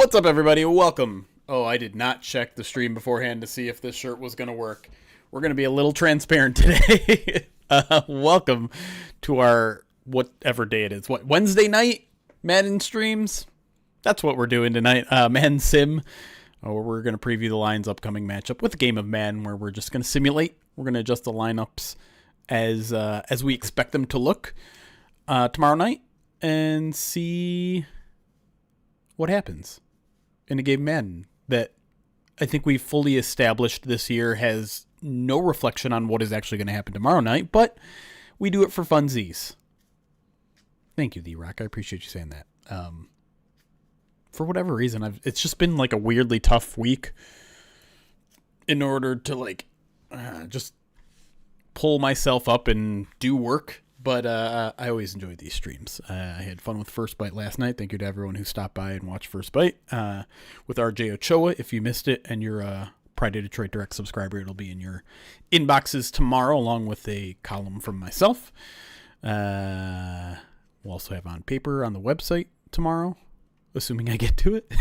What's up, everybody? Welcome. Oh, I did not check the stream beforehand to see if this shirt was going to work. We're going to be a little transparent today. Welcome to our whatever day it is. What, Wednesday night Madden streams? That's what we're doing tonight. Madden Sim. We're going to preview the Lions' upcoming matchup with a game of Madden where we're just going to simulate. We're going to adjust the lineups as we expect them to look tomorrow night and see what happens in a game of Madden that I think we've fully established this year has no reflection on what is actually going to happen tomorrow night, but we do it for funsies. Thank you, D-Rock. I appreciate you saying that. For whatever reason, it's just been like a weirdly tough week in order to just pull myself up and do work. But I always enjoy these streams. I had fun with First Bite last night. Thank you to everyone who stopped by and watched First Bite with RJ Ochoa. If you missed it and you're a Pride of Detroit Direct subscriber, it'll be in your inboxes tomorrow along with a column from myself. We'll also have on paper on the website tomorrow, assuming I get to it.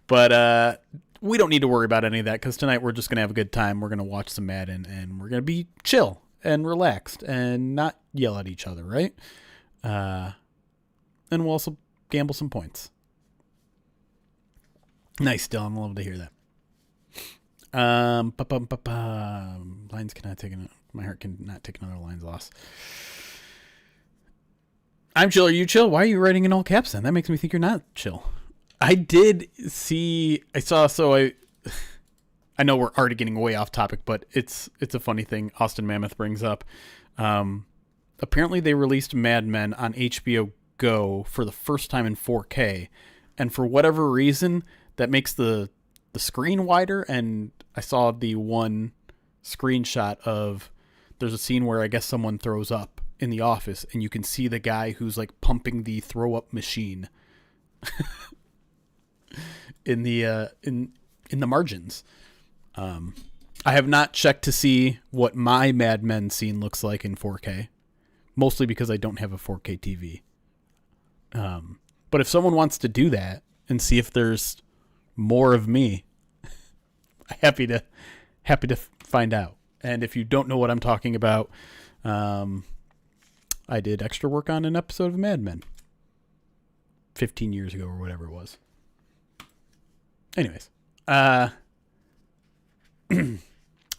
But we don't need to worry about any of that because tonight we're just going to have a good time. We're going to watch some Madden and we're going to be chill and relaxed and not yell at each other, right? And we'll also gamble some points. Nice, Dylan. I love to hear that. Lions cannot take my heart cannot take another Lions loss. I'm chill. Are you chill? Why are you writing in all caps then? That makes me think you're not chill. I know we're already getting way off topic, but it's a funny thing Austin Mammoth brings up. Apparently they released Mad Men on HBO Go for the first time in 4K, and for whatever reason that makes the screen wider. And I saw the one screenshot of there's a scene where I guess someone throws up in the office, and you can see the guy who's like pumping the throw up machine in the margins. I have not checked to see what my Mad Men scene looks like in 4K, mostly because I don't have a 4K TV. But if someone wants to do that and see if there's more of me, happy to find out. And if you don't know what I'm talking about, I did extra work on an episode of Mad Men 15 years ago or whatever it was. Anyways,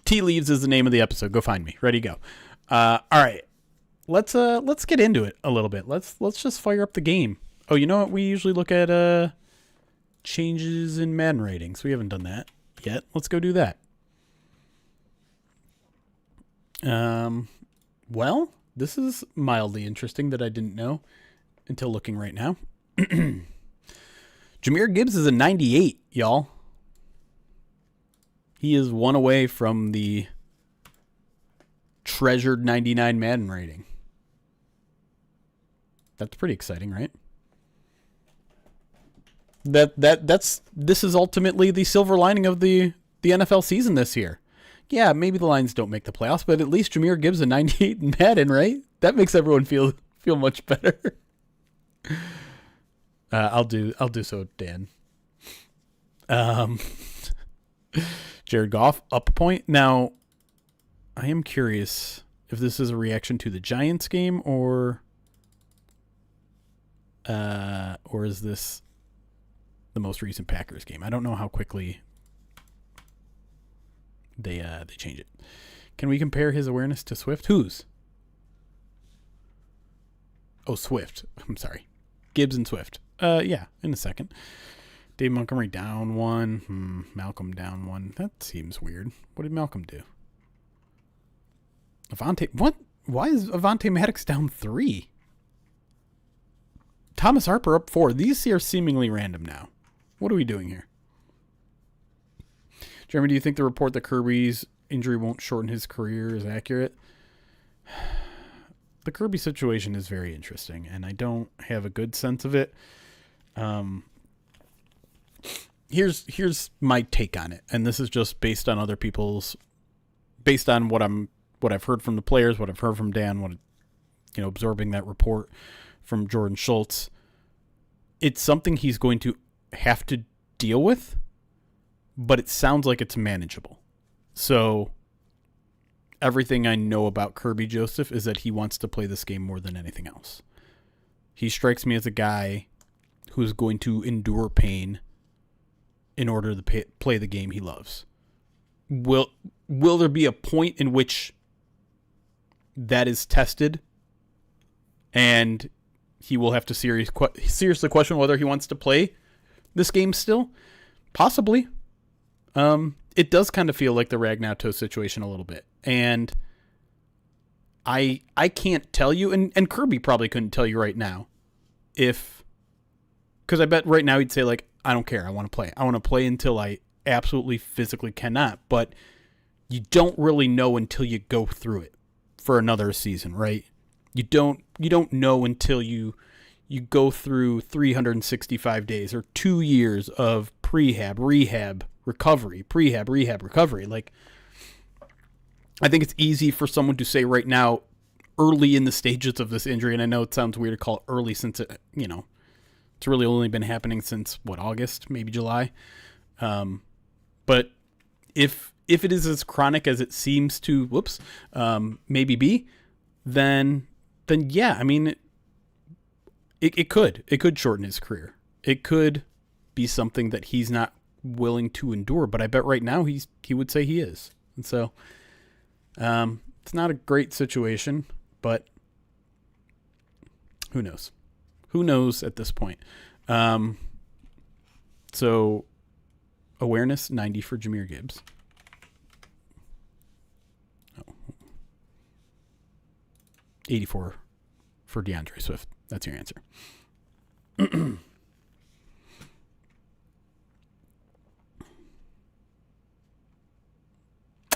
Tea Leaves is the name of the episode. Go find me. Ready, go. All right. Let's get into it a little bit. Let's just fire up the game. Oh, you know what? We usually look at changes in Madden ratings. We haven't done that yet. Let's go do that. Well, this is mildly interesting that I didn't know until looking right now. Jahmyr Gibbs is a 98, y'all. He is one away from the treasured 99 Madden rating. That's pretty exciting, right? This is ultimately the silver lining of the NFL season this year. Yeah, maybe the Lions don't make the playoffs, but at least Jahmyr Gibbs a 98 in Madden, right? That makes everyone feel much better. I'll do so, Dan. Jared Goff up a point. Now, I am curious if this is a reaction to the Giants game or is this the most recent Packers game? I don't know how quickly they change it. Can we compare his awareness to Swift? Whose? Oh, Swift. I'm sorry. Gibbs and Swift. Yeah, in a second. Dave Montgomery down one. Malcolm down one. That seems weird. What did Malcolm do? What? Why is Avonte Maddox down 3? Thomas Harper up 4. These are seemingly random now. What are we doing here? Jeremy, do you think the report that Kirby's injury won't shorten his career is accurate? The Kirby situation is very interesting, and I don't have a good sense of it. Here's my take on it, and this is just based on what I've heard from the players, what I've heard from Dan, absorbing that report from Jordan Schultz. it's something he's going to have to deal with, but it sounds like it's manageable. So everything I know about Kirby Joseph is that he wants to play this game more than anything else. He strikes me as a guy who's going to endure pain in order to play the game he loves. Will there be a point in which that is tested and he will have to seriously question whether he wants to play this game still? Possibly. It does kind of feel like the Ragnato situation a little bit. And I can't tell you, and Kirby probably couldn't tell you right now, because I bet right now he'd say, like, I don't care, I want to play. I want to play until I absolutely physically cannot. But you don't really know until you go through it for another season, right? You don't know until you go through 365 days or 2 years of prehab, rehab, recovery, prehab, rehab, recovery. Like, I think it's easy for someone to say right now, early in the stages of this injury, and I know it sounds weird to call it early since it's really only been happening since August, maybe July. But if it is as chronic as it seems to, maybe be, then yeah, I mean, it could shorten his career. It could be something that he's not willing to endure, but I bet right now he would say he is. And so it's not a great situation, but who knows? Who knows at this point? So awareness 90 for Jahmyr Gibbs. Oh. 84 for DeAndre Swift. That's your answer.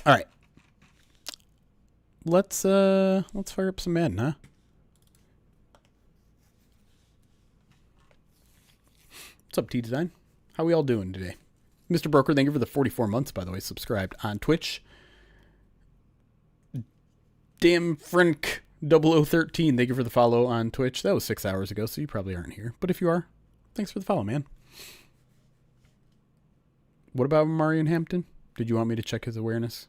All right. Let's fire up some Madden, huh? What's up, T-Design? How we all doing today? Mr. Broker, thank you for the 44 months, by the way, subscribed on Twitch. Damn Frank 0013, thank you for the follow on Twitch. That was 6 hours ago, so you probably aren't here. But if you are, thanks for the follow, man. What about Marion Hampton? Did you want me to check his awareness?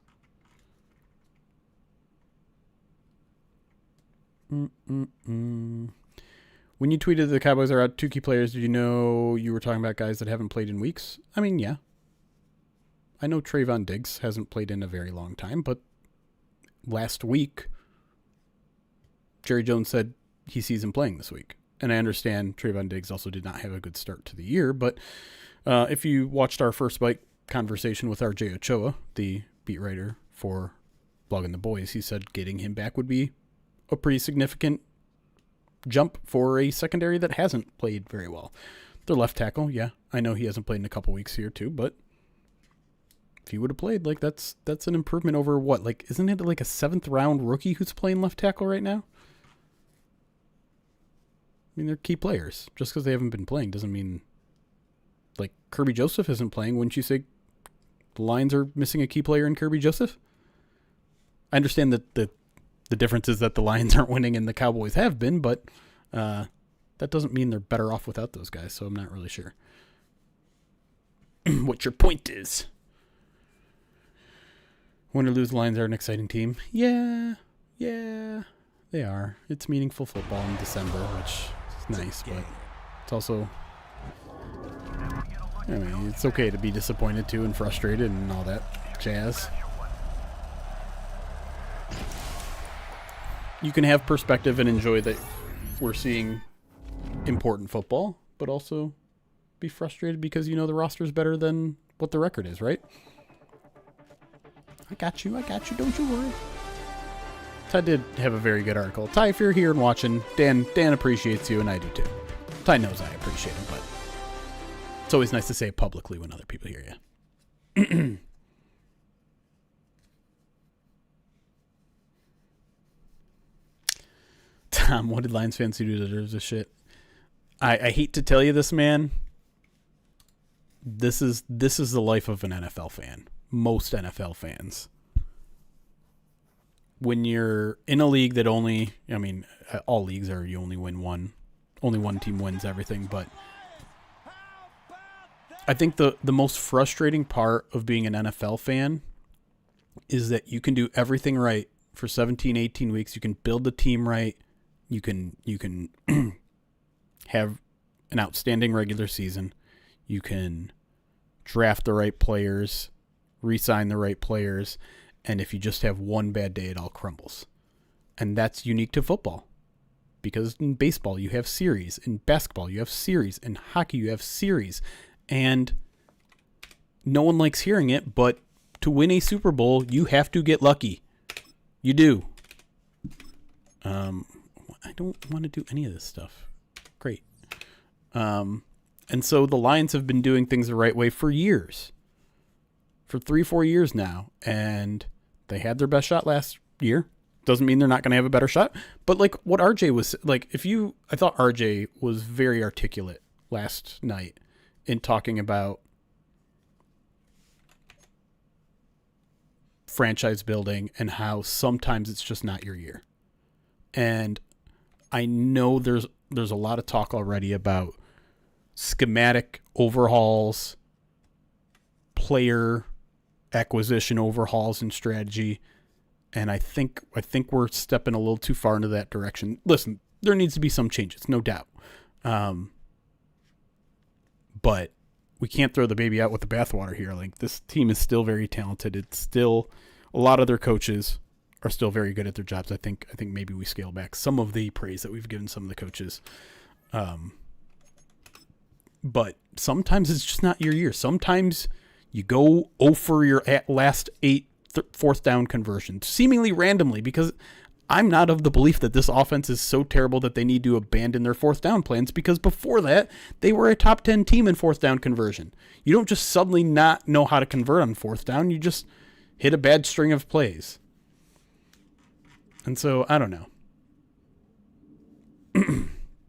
When you tweeted the Cowboys are out 2 key players, did you know you were talking about guys that haven't played in weeks? I mean, yeah. I know Trayvon Diggs hasn't played in a very long time, but last week, Jerry Jones said he sees him playing this week. And I understand Trayvon Diggs also did not have a good start to the year, but if you watched our first bite conversation with RJ Ochoa, the beat writer for Blogging the Boys, he said getting him back would be a pretty significant jump for a secondary that hasn't played very well. Their left tackle, yeah, I know he hasn't played in a couple weeks here too, but if he would have played, like, that's an improvement over what? Like, isn't it like a 7th round rookie who's playing left tackle right now? I mean, they're key players. Just because they haven't been playing doesn't mean, like, Kirby Joseph isn't playing. Wouldn't you say the Lions are missing a key player in Kirby Joseph? I understand that the difference is that the Lions aren't winning and the Cowboys have been, but that doesn't mean they're better off without those guys, so I'm not really sure what your point is. Win or lose, the Lions are an exciting team. Yeah, they are. It's meaningful football in December, which is nice, but it's also, I mean, it's okay to be disappointed too and frustrated and all that jazz. You can have perspective and enjoy that we're seeing important football, but also be frustrated because you know the roster is better than what the record is, right? I got you, don't you worry. Ty did have a very good article. Ty, if you're here and watching, Dan appreciates you, and I do too. Ty knows I appreciate him, but it's always nice to say it publicly when other people hear you. Tom, what did Lions fans do to deserve this shit? I hate to tell you this, man. This is the life of an NFL fan. Most NFL fans. When you're in a league that all leagues are you only win one. Only one team wins everything, but I think the most frustrating part of being an NFL fan is that you can do everything right for 17, 18 weeks. You can build the team right. You can have an outstanding regular season. You can draft the right players, re-sign the right players, and if you just have one bad day, it all crumbles. And that's unique to football. Because in baseball, you have series. In basketball, you have series. In hockey, you have series. And no one likes hearing it, but to win a Super Bowl, you have to get lucky. You do. I don't want to do any of this stuff. Great. And so the Lions have been doing things the right way for years. For 3-4 years now. And they had their best shot last year. Doesn't mean they're not going to have a better shot. But like what RJ was, like I thought RJ was very articulate last night in talking about franchise building and how sometimes it's just not your year. And I know there's a lot of talk already about schematic overhauls, player acquisition overhauls and strategy. And I think we're stepping a little too far into that direction. Listen, there needs to be some changes, no doubt. But we can't throw the baby out with the bathwater here. Like, this team is still very talented. It's still, a lot of their coaches are still very good at their jobs. I think maybe we scale back some of the praise that we've given some of the coaches. But sometimes it's just not your year. Sometimes you go 0 for your last 8 fourth down conversions, seemingly randomly, because I'm not of the belief that this offense is so terrible that they need to abandon their fourth down plans, because before that, they were a top 10 team in fourth down conversion. You don't just suddenly not know how to convert on fourth down. You just hit a bad string of plays. And so, I don't know.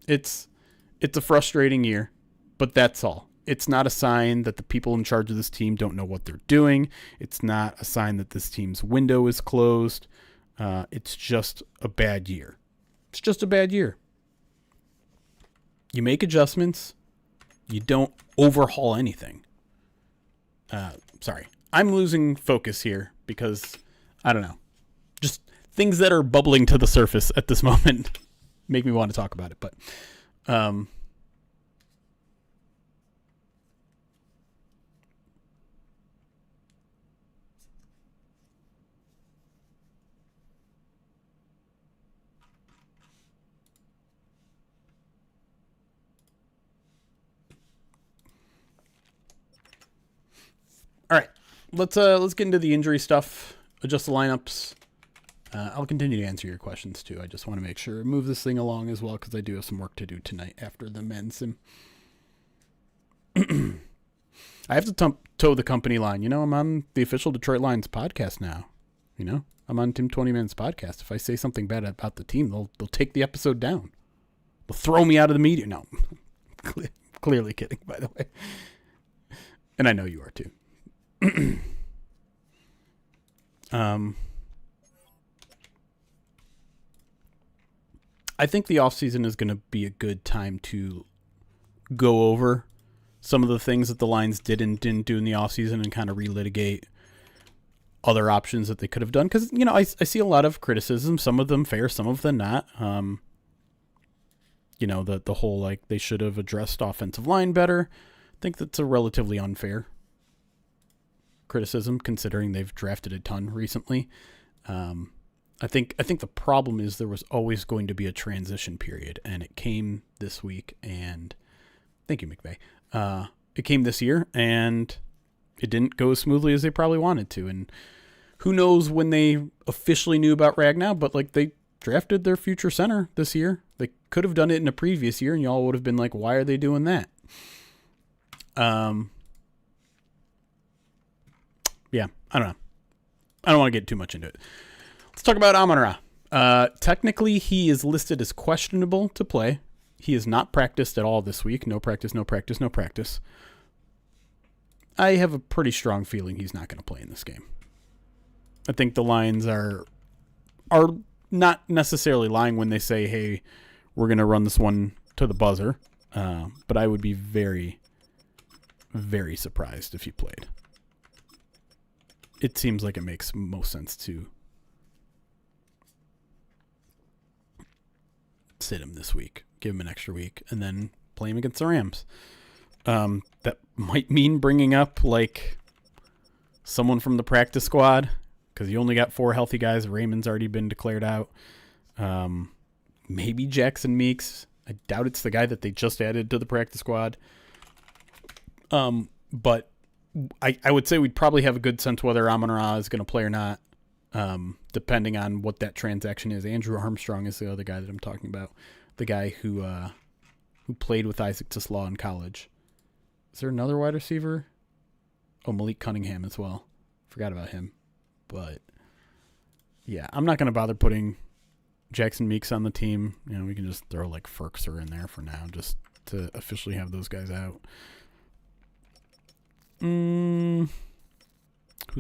It's a frustrating year, but that's all. It's not a sign that the people in charge of this team don't know what they're doing. It's not a sign that this team's window is closed. It's just a bad year. It's just a bad year. You make adjustments. You don't overhaul anything. Sorry. I'm losing focus here because, I don't know. Just things that are bubbling to the surface at this moment make me want to talk about it. But, all right, let's get into the injury stuff, adjust the lineups. I'll continue to answer your questions too. I just want to make sure move this thing along as well, because I do have some work to do tonight after the men's sim. I have to toe the company line. You know, I'm on the official Detroit Lions podcast now. You know, I'm on Tim 20 Minutes podcast. If I say something bad about the team, they'll take the episode down. They'll throw me out of the media. No, clearly kidding, by the way. And I know you are too. I think the offseason is going to be a good time to go over some of the things that the Lions did and didn't do in the offseason and kind of relitigate other options that they could have done. Because, you know, I see a lot of criticism, some of them fair, some of them not. You know, the whole, like, they should have addressed offensive line better. I think that's a relatively unfair criticism, considering they've drafted a ton recently. I think the problem is there was always going to be a transition period, and it came this week. And thank you, McVay. It came this year, and it didn't go as smoothly as they probably wanted to. And who knows when they officially knew about Ragnow, but like, they drafted their future center this year. They could have done it in a previous year, and y'all would have been like, why are they doing that? Yeah, I don't know. I don't want to get too much into it. Let's talk about Amon-Ra. Technically, he is listed as questionable to play. He has not practiced at all this week. No practice, no practice, no practice. I have a pretty strong feeling he's not going to play in this game. I think the Lions are not necessarily lying when they say, hey, we're going to run this one to the buzzer. But I would be very, very surprised if he played. It seems like it makes most sense to sit him this week, give him an extra week, and then play him against the Rams. That might mean bringing up like someone from the practice squad, because you only got 4 healthy guys. Raymond's already been declared out. Maybe Jackson Meeks. I doubt it's the guy that they just added to the practice squad. But I would say we'd probably have a good sense whether Amon-Ra is going to play or not, depending on what that transaction is. Andrew Armstrong is the other guy that I'm talking about, the guy who played with Isaac Tislaw in college. Is there another wide receiver? Oh, Malik Cunningham as well. Forgot about him. But yeah, I'm not going to bother putting Jackson Meeks on the team. You know, we can just throw like Ferkser in there for now, just to officially have those guys out. Who's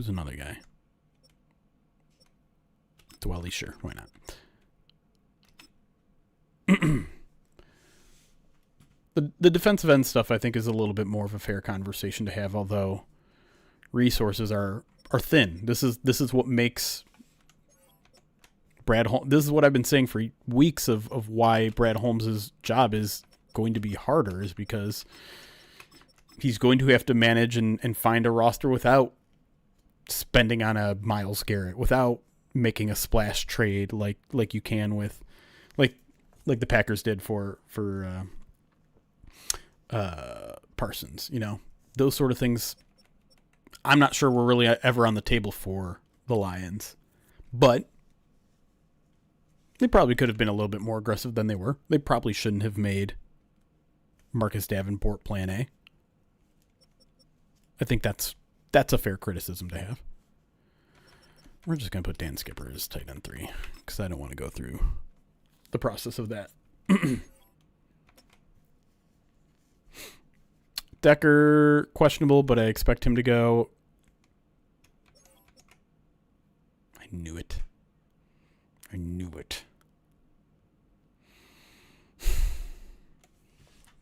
another guy? Dwelly, sure, why not? The defensive end stuff, I think, is a little bit more of a fair conversation to have, although resources are thin. This is what makes Brad Holmes. This is what I've been saying for weeks of why Brad Holmes' job is going to be harder, is because he's going to have to manage and find a roster without spending on a Myles Garrett, without making a splash trade like you can with like the Packers did for Parsons. You know, those sort of things I'm not sure were really ever on the table for the Lions, but they probably could have been a little bit more aggressive than they were. They probably shouldn't have made Marcus Davenport plan A. I think that's a fair criticism to have. We're just going to put Dan Skipper as tight end 3 because I don't want to go through the process of that. Decker, questionable, but I expect him to go. I knew it.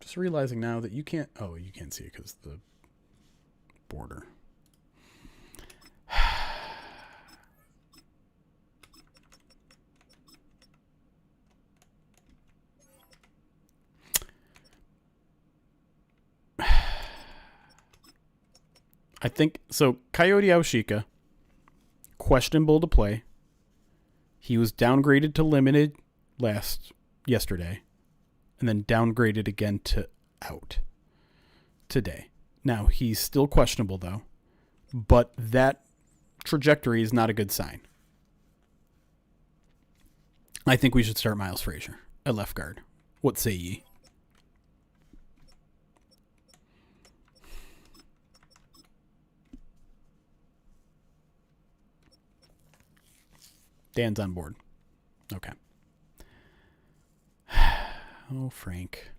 Just realizing now that you can't see it because the border. I think so. Coyote Awashika, questionable to play. He was downgraded to limited yesterday, and then downgraded again to out today. Now, he's still questionable, though, but that trajectory is not a good sign. I think we should start Miles Frazier at left guard. What say ye? Dan's on board. Okay. Oh, Frank.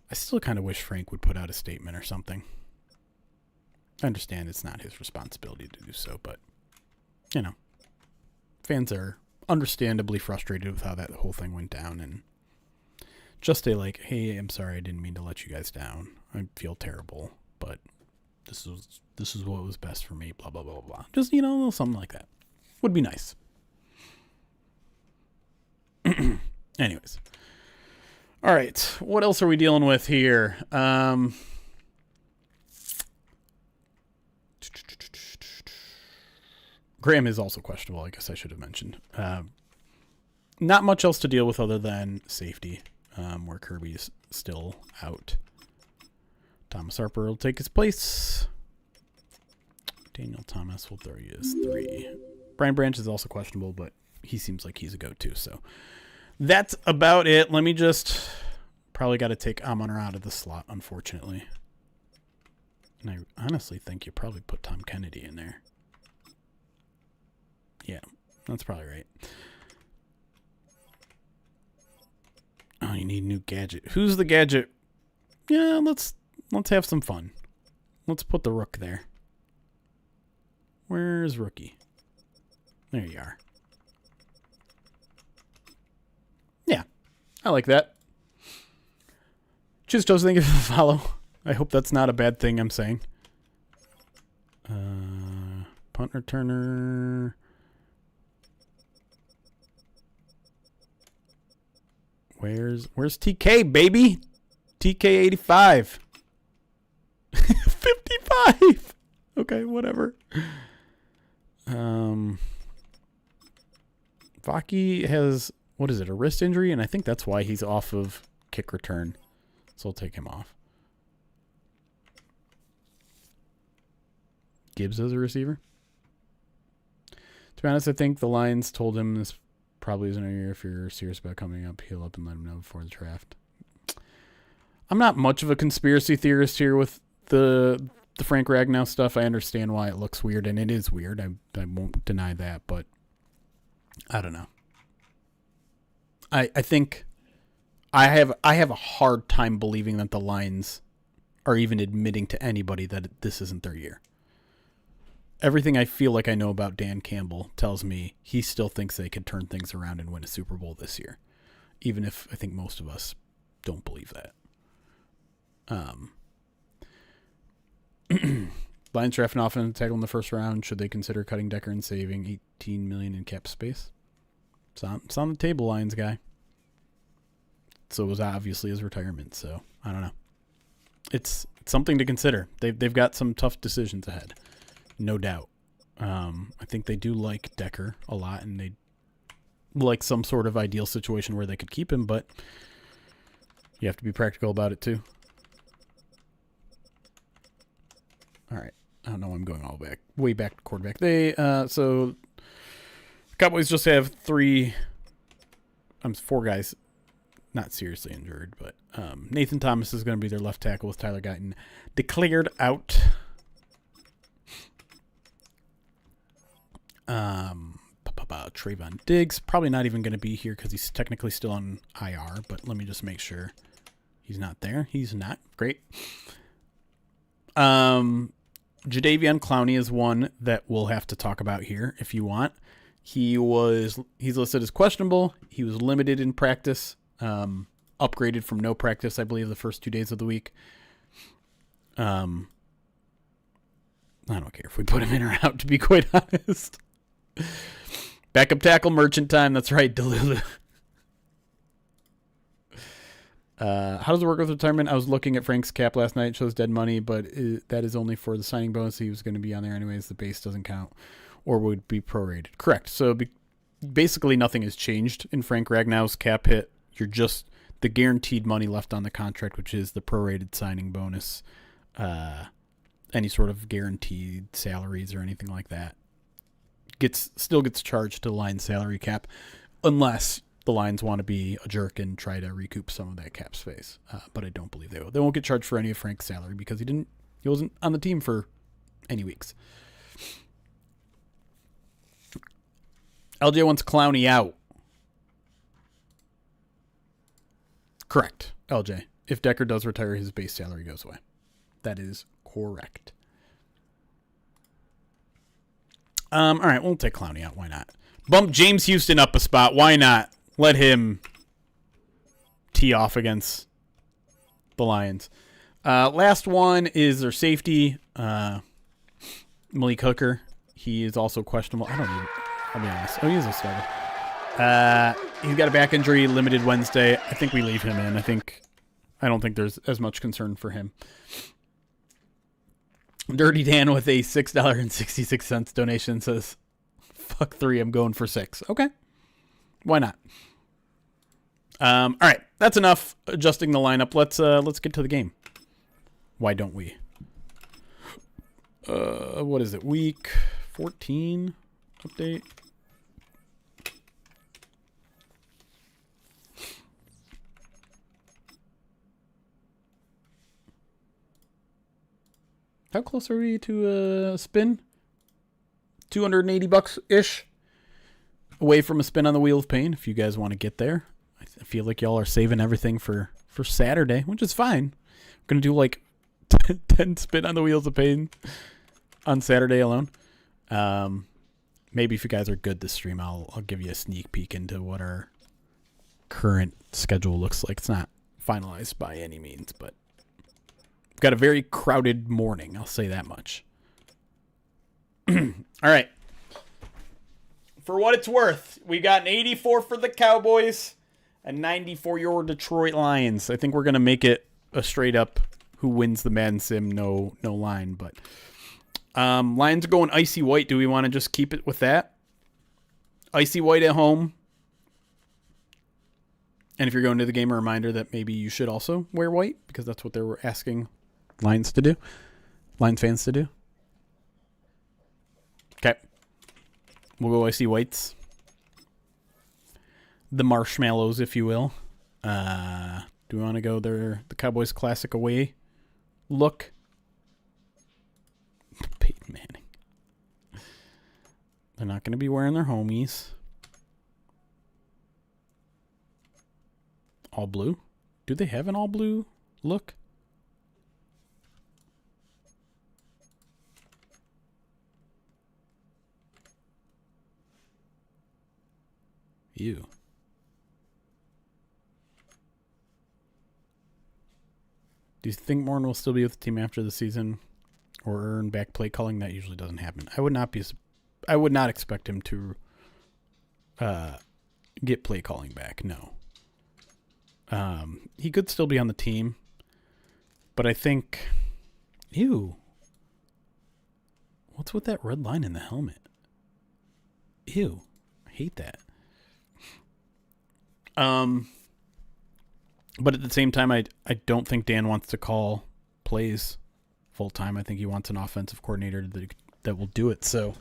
I still kind of wish Frank would put out a statement or something. I understand it's not his responsibility to do so, but, you know, fans are understandably frustrated with how that whole thing went down, and just say, like, hey, I'm sorry, I didn't mean to let you guys down. I feel terrible, but this is what was best for me, blah, blah, blah, blah. Just, you know, something like that. Would be nice. Anyways. All right. What else are we dealing with here? Graham is also questionable, I guess I should have mentioned. Not much else to deal with other than safety, where Kirby's still out. Thomas Harper will take his place. Daniel Thomas will throw you as 3. Brian Branch is also questionable, but he seems like he's a go-to. So that's about it. Let me just probably got to take Amon-Ra out of the slot, unfortunately. And I honestly think you probably put Tom Kennedy in there. Yeah, that's probably right. Oh, you need a new gadget. Who's the gadget? Yeah, let's have some fun. Let's put the Rook there. Where's Rookie? There you are. Yeah, I like that. Just thank you for the follow. I hope that's not a bad thing I'm saying. Punt returner. Where's TK, baby? TK 85. 55. Okay, whatever. Vaki has, what is it, a wrist injury? And I think that's why he's off of kick return. So I'll take him off. Gibbs as a receiver. To be honest, I think the Lions told him this probably isn't a year. If you're serious about coming up, heal up and let him know before the draft. I'm not much of a conspiracy theorist here with the Frank Ragnow stuff. I understand why it looks weird, and it is weird. I won't deny that, but I don't know. I think I have a hard time believing that the Lions are even admitting to anybody that this isn't their year. Everything I feel like I know about Dan Campbell tells me he still thinks they could turn things around and win a Super Bowl this year, even if I think most of us don't believe that. Lions draft an offensive tackle in the first round. Should they consider cutting Decker and saving $18 million in cap space? It's on the table, Lions guy. So it was obviously his retirement. So I don't know. It's something to consider. They've got some tough decisions ahead, no doubt. I think they do like Decker a lot, and they like some sort of ideal situation where they could keep him, but you have to be practical about it too. All right. I don't know. I'm going all back, way back to quarterback. So Cowboys just have four guys not seriously injured, but Nathan Thomas is going to be their left tackle with Tyler Guyton declared out. Trayvon Diggs probably not even going to be here because he's technically still on IR, but let me just make sure he's not there. He's not. Great. Jadeveon Clowney is one that we'll have to talk about here if you want. He's listed as questionable. He was limited in practice, upgraded from no practice, I believe, the first 2 days of the week. I don't care if we put him in or out, to be quite honest. Backup tackle, merchant time. That's right, Delulu. How does it work with retirement? I was looking at Frank's cap last night. It shows dead money, but that is only for the signing bonus. He was going to be on there anyways. The base doesn't count or would be prorated. Correct. So basically nothing has changed in Frank Ragnow's cap hit. You're just the guaranteed money left on the contract, which is the prorated signing bonus, any sort of guaranteed salaries or anything like that still gets charged to the Lions salary cap, unless the Lions want to be a jerk and try to recoup some of that cap space. But I don't believe they will. They won't get charged for any of Frank's salary because he wasn't on the team for any weeks. LJ wants Clowney out. Correct, LJ. If Decker does retire, his base salary goes away. That is correct. All right, we'll take Clowney out. Why not? Bump James Houston up a spot. Why not? Let him tee off against the Lions. Last one is their safety, Malik Hooker. He is also questionable. I'll be honest. Oh, he is a starter. He's got a back injury, limited Wednesday. I think we leave him in. I don't think there's as much concern for him. Dirty Dan with a $6.66 donation says, fuck 3, I'm going for 6. Okay. Why not? All right, that's enough adjusting the lineup. Let's get to the game. Why don't we? What is it? Week 14 update. How close are we to a spin? $280 ish away from a spin on the Wheel of Pain. If you guys want to get there, I feel like y'all are saving everything for Saturday, which is fine. We're gonna do like 10 spin on the Wheels of Pain on Saturday alone. Maybe if you guys are good this stream, I'll give you a sneak peek into what our current schedule looks like. It's not finalized by any means, but We've got a very crowded morning. I'll say that much. All right. For what it's worth, we got an 84 for the Cowboys, a 90 for your Detroit Lions. I think we're going to make it a straight up who wins the Madden Sim, no line. But Lions are going icy white. Do we want to just keep it with that? Icy white at home. And if you're going to the game, a reminder that maybe you should also wear white because that's what they were asking Lions fans to do. Okay. We'll go icy whites. The marshmallows, if you will. Do we want to go the Cowboys classic away look? Peyton Manning. They're not going to be wearing their homies. All blue? Do they have an all blue look? Ew. Do you think Morton will still be with the team after the season or earn back play calling? That usually doesn't happen. I would not expect him to get play calling back. No. He could still be on the team, but I think, ew. What's with that red line in the helmet? Ew. I hate that. But at the same time, I don't think Dan wants to call plays full time. I think he wants an offensive coordinator that will do it. So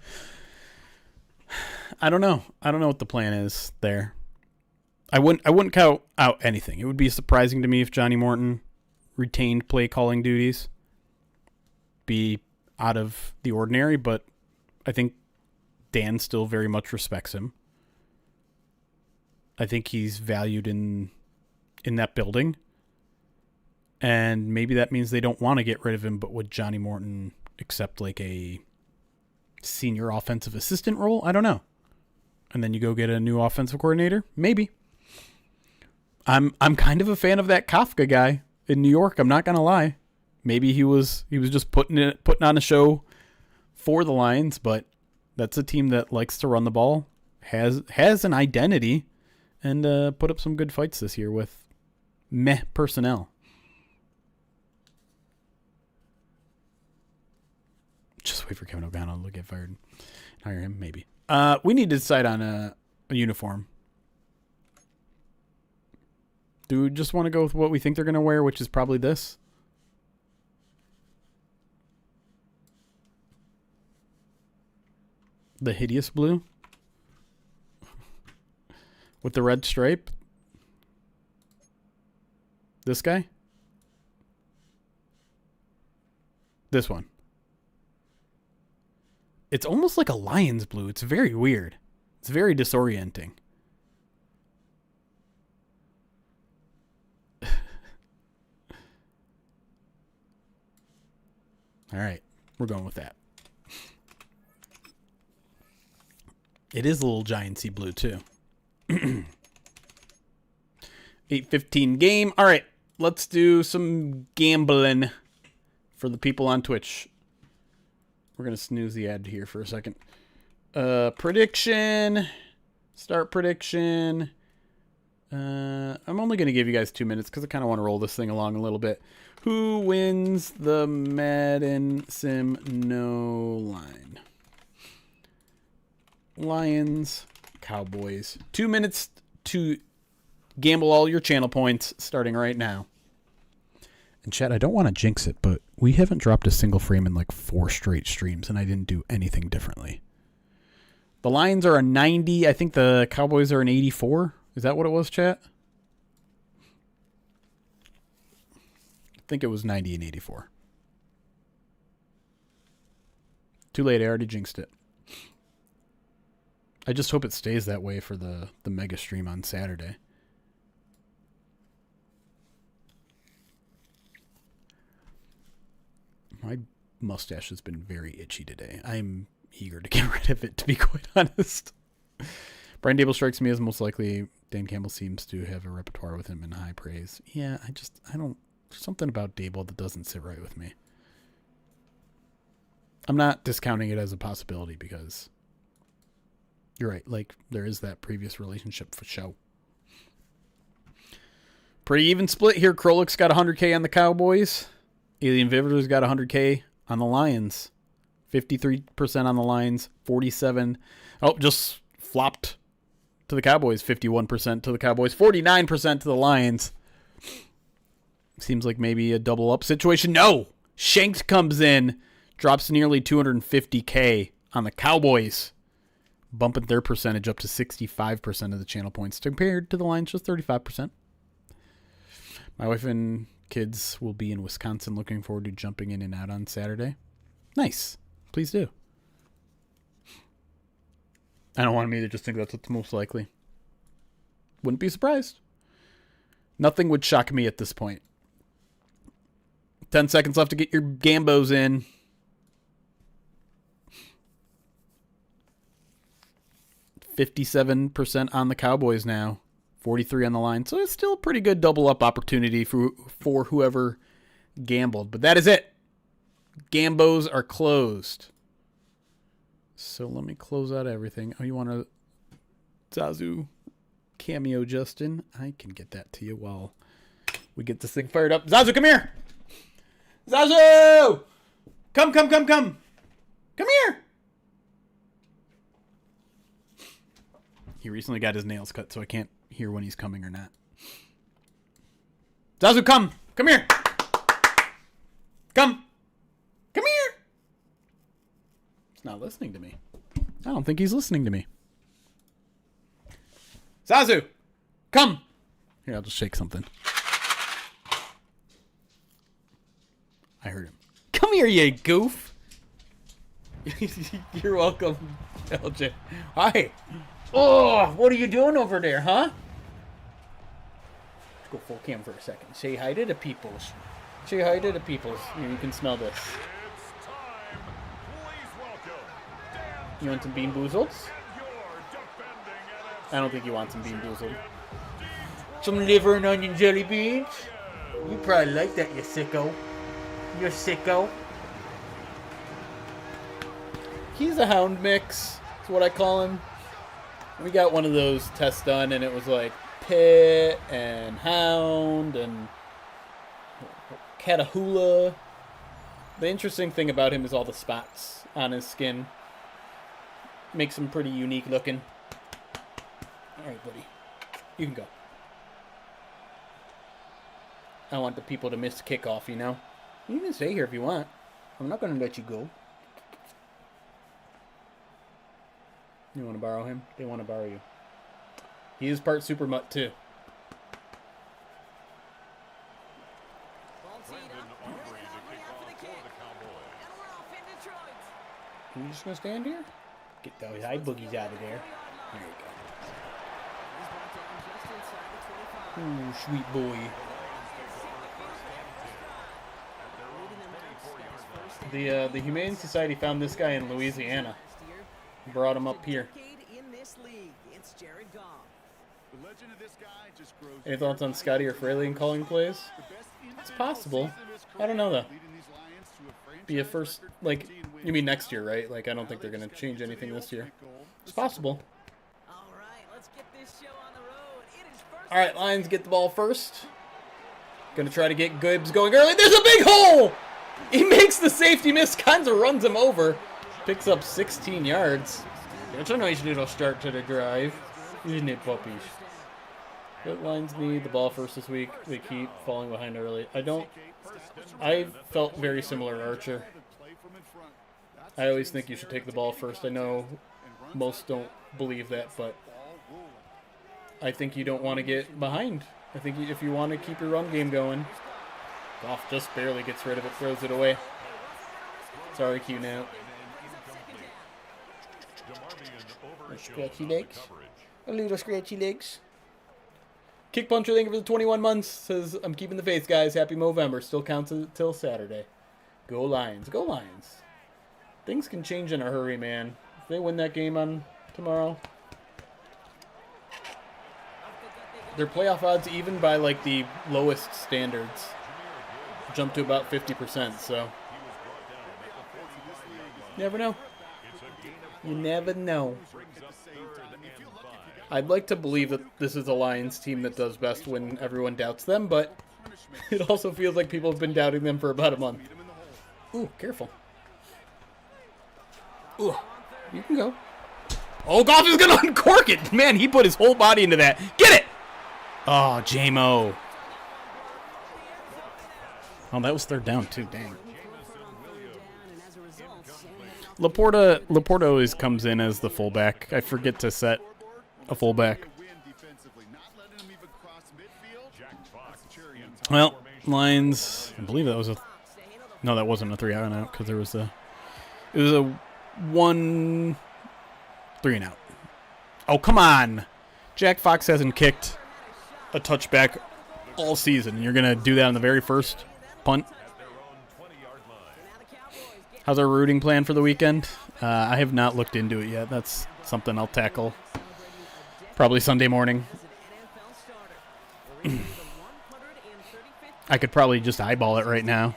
I don't know. I don't know what the plan is there. I wouldn't count out anything. It would be surprising to me if Johnny Morton retained play calling duties. Be out of the ordinary, but I think Dan still very much respects him. I think he's valued in that building. And maybe that means they don't want to get rid of him, but would Johnny Morton accept like a senior offensive assistant role? I don't know. And then you go get a new offensive coordinator? Maybe. I'm kind of a fan of that Kafka guy in New York. I'm not going to lie. Maybe he was just putting on a show for the Lions, but that's a team that likes to run the ball, has an identity, and put up some good fights this year with meh personnel. Just wait for Kevin O'Connell to get fired and hire him, maybe. We need to decide on a uniform. Do we just want to go with what we think they're going to wear, which is probably this? The hideous blue? With the red stripe? This guy? This one. It's almost like a lion's blue. It's very weird. It's very disorienting. All right. We're going with that. It is a little Giantsy blue, too. 8:15 game. All right. Let's do some gambling for the people on Twitch. We're going to snooze the ad here for a second. Prediction. Start prediction. I'm only going to give you guys 2 minutes because I kind of want to roll this thing along a little bit. Who wins the Madden Sim no line? Lions, Cowboys. 2 minutes to gamble all your channel points starting right now. And chat, I don't want to jinx it, but we haven't dropped a single frame in like 4 straight streams, and I didn't do anything differently. The Lions are a 90. I think the Cowboys are an 84. Is that what it was, chat? I think it was 90 and 84. Too late. I already jinxed it. I just hope it stays that way for the mega stream on Saturday. My mustache has been very itchy today. I'm eager to get rid of it, to be quite honest. Brian Dable strikes me as most likely. Dan Campbell seems to have a repertoire with him in high praise. Yeah, I There's something about Dable that doesn't sit right with me. I'm not discounting it as a possibility because you're right. Like, there is that previous relationship for show. Pretty even split here. Krolik's got 100K on the Cowboys. Alien Vivitor's got 100K on the Lions. 53% on the Lions. 47. Oh, just flopped to the Cowboys. 51% to the Cowboys. 49% to the Lions. Seems like maybe a double up situation. No! Shanks comes in. Drops nearly 250K on the Cowboys. Bumping their percentage up to 65% of the channel points. Compared to the Lions, just 35%. My wife and kids will be in Wisconsin. Looking forward to jumping in and out on Saturday. Nice. Please do. I don't want me to just think that's what's most likely. Wouldn't be surprised. Nothing would shock me at this point. 10 seconds left to get your gambos in. %57 on the Cowboys now. 43 on the line. So it's still a pretty good double up opportunity for whoever gambled. But that is it. Gambos are closed. So let me close out everything. Oh, you want a Zazu cameo, Justin? I can get that to you while we get this thing fired up. Zazu, come here. Zazu! Come. Come here. He recently got his nails cut, so I can't hear when he's coming or not. Zazu, come here. Come here. He's not listening to me. I don't think he's listening to me. Zazu, come. Here, I'll just shake something. I heard him. Come here, you goof. You're welcome, LJ. Hi. Oh, what are you doing over there, huh? Let's go full cam for a second. Say hi to the peoples. Say hi to the peoples. You can smell this. You want some bean boozles? I don't think you want some bean boozled. Some liver and onion jelly beans? You probably like that, you sicko. You're sicko. He's a hound mix. That's what I call him. We got one of those tests done, and it was like pit and hound and Catahoula. The interesting thing about him is all the spots on his skin. Makes him pretty unique looking. All right, buddy. You can go. I want the people to miss kickoff, you know? You can stay here if you want. I'm not going to let you go. You want to borrow him? They want to borrow you. He is part super mutt, too. Are you just going to stand here? Get those eye boogies out of there. There you go. Ooh, sweet boy. The Humane Society found this guy in Louisiana. Brought him up here. Any thoughts on Scotty or Fraley in calling plays? It's possible. I don't know, though. Be a first, like, you mean next year, right? Like, I don't think they're going to change anything this year. It's possible. Alright, Lions get the ball first. Gonna try to get Gibbs going early. There's a big hole! He makes the safety miss, kind of runs him over. Picks up 16 yards. That's a nice little start to the drive. Isn't it, puppies? But Lions need the ball first this week. They keep falling behind early. I felt very similar to Archer. I always think you should take the ball first. I know most don't believe that, but I think you don't want to get behind. I think if you want to keep your run game going, Goff just barely gets rid of it, throws it away. Sorry, Q now. Scratchy legs. A little scratchy legs. Kick Puncher, thank you for the 21 months. Says, I'm keeping the faith, guys. Happy Movember. Still counts until Saturday. Go Lions. Go Lions. Things can change in a hurry, man. If they win that game on tomorrow, their playoff odds, even by like the lowest standards, jumped to about 50%, so you never know. You never know. I'd like to believe that this is a Lions team that does best when everyone doubts them, but it also feels like people have been doubting them for about a month. Ooh, careful. Ooh, you can go. Oh, Goff is going to uncork it. Man, he put his whole body into that. Get it! Oh, J-Mo. Oh, that was third down, too. Dang. Laporta always comes in as the fullback. I forget to set a fullback. Well, Lions, I believe that was a... No, that wasn't a 3-and-out because there was a... It was a 1 3-and-out. Oh, come on. Jack Fox hasn't kicked a touchback all season. And you're going to do that on the very first punt? How's our routing plan for the weekend? I have not looked into it yet. That's something I'll tackle probably Sunday morning. I could probably just eyeball it right now.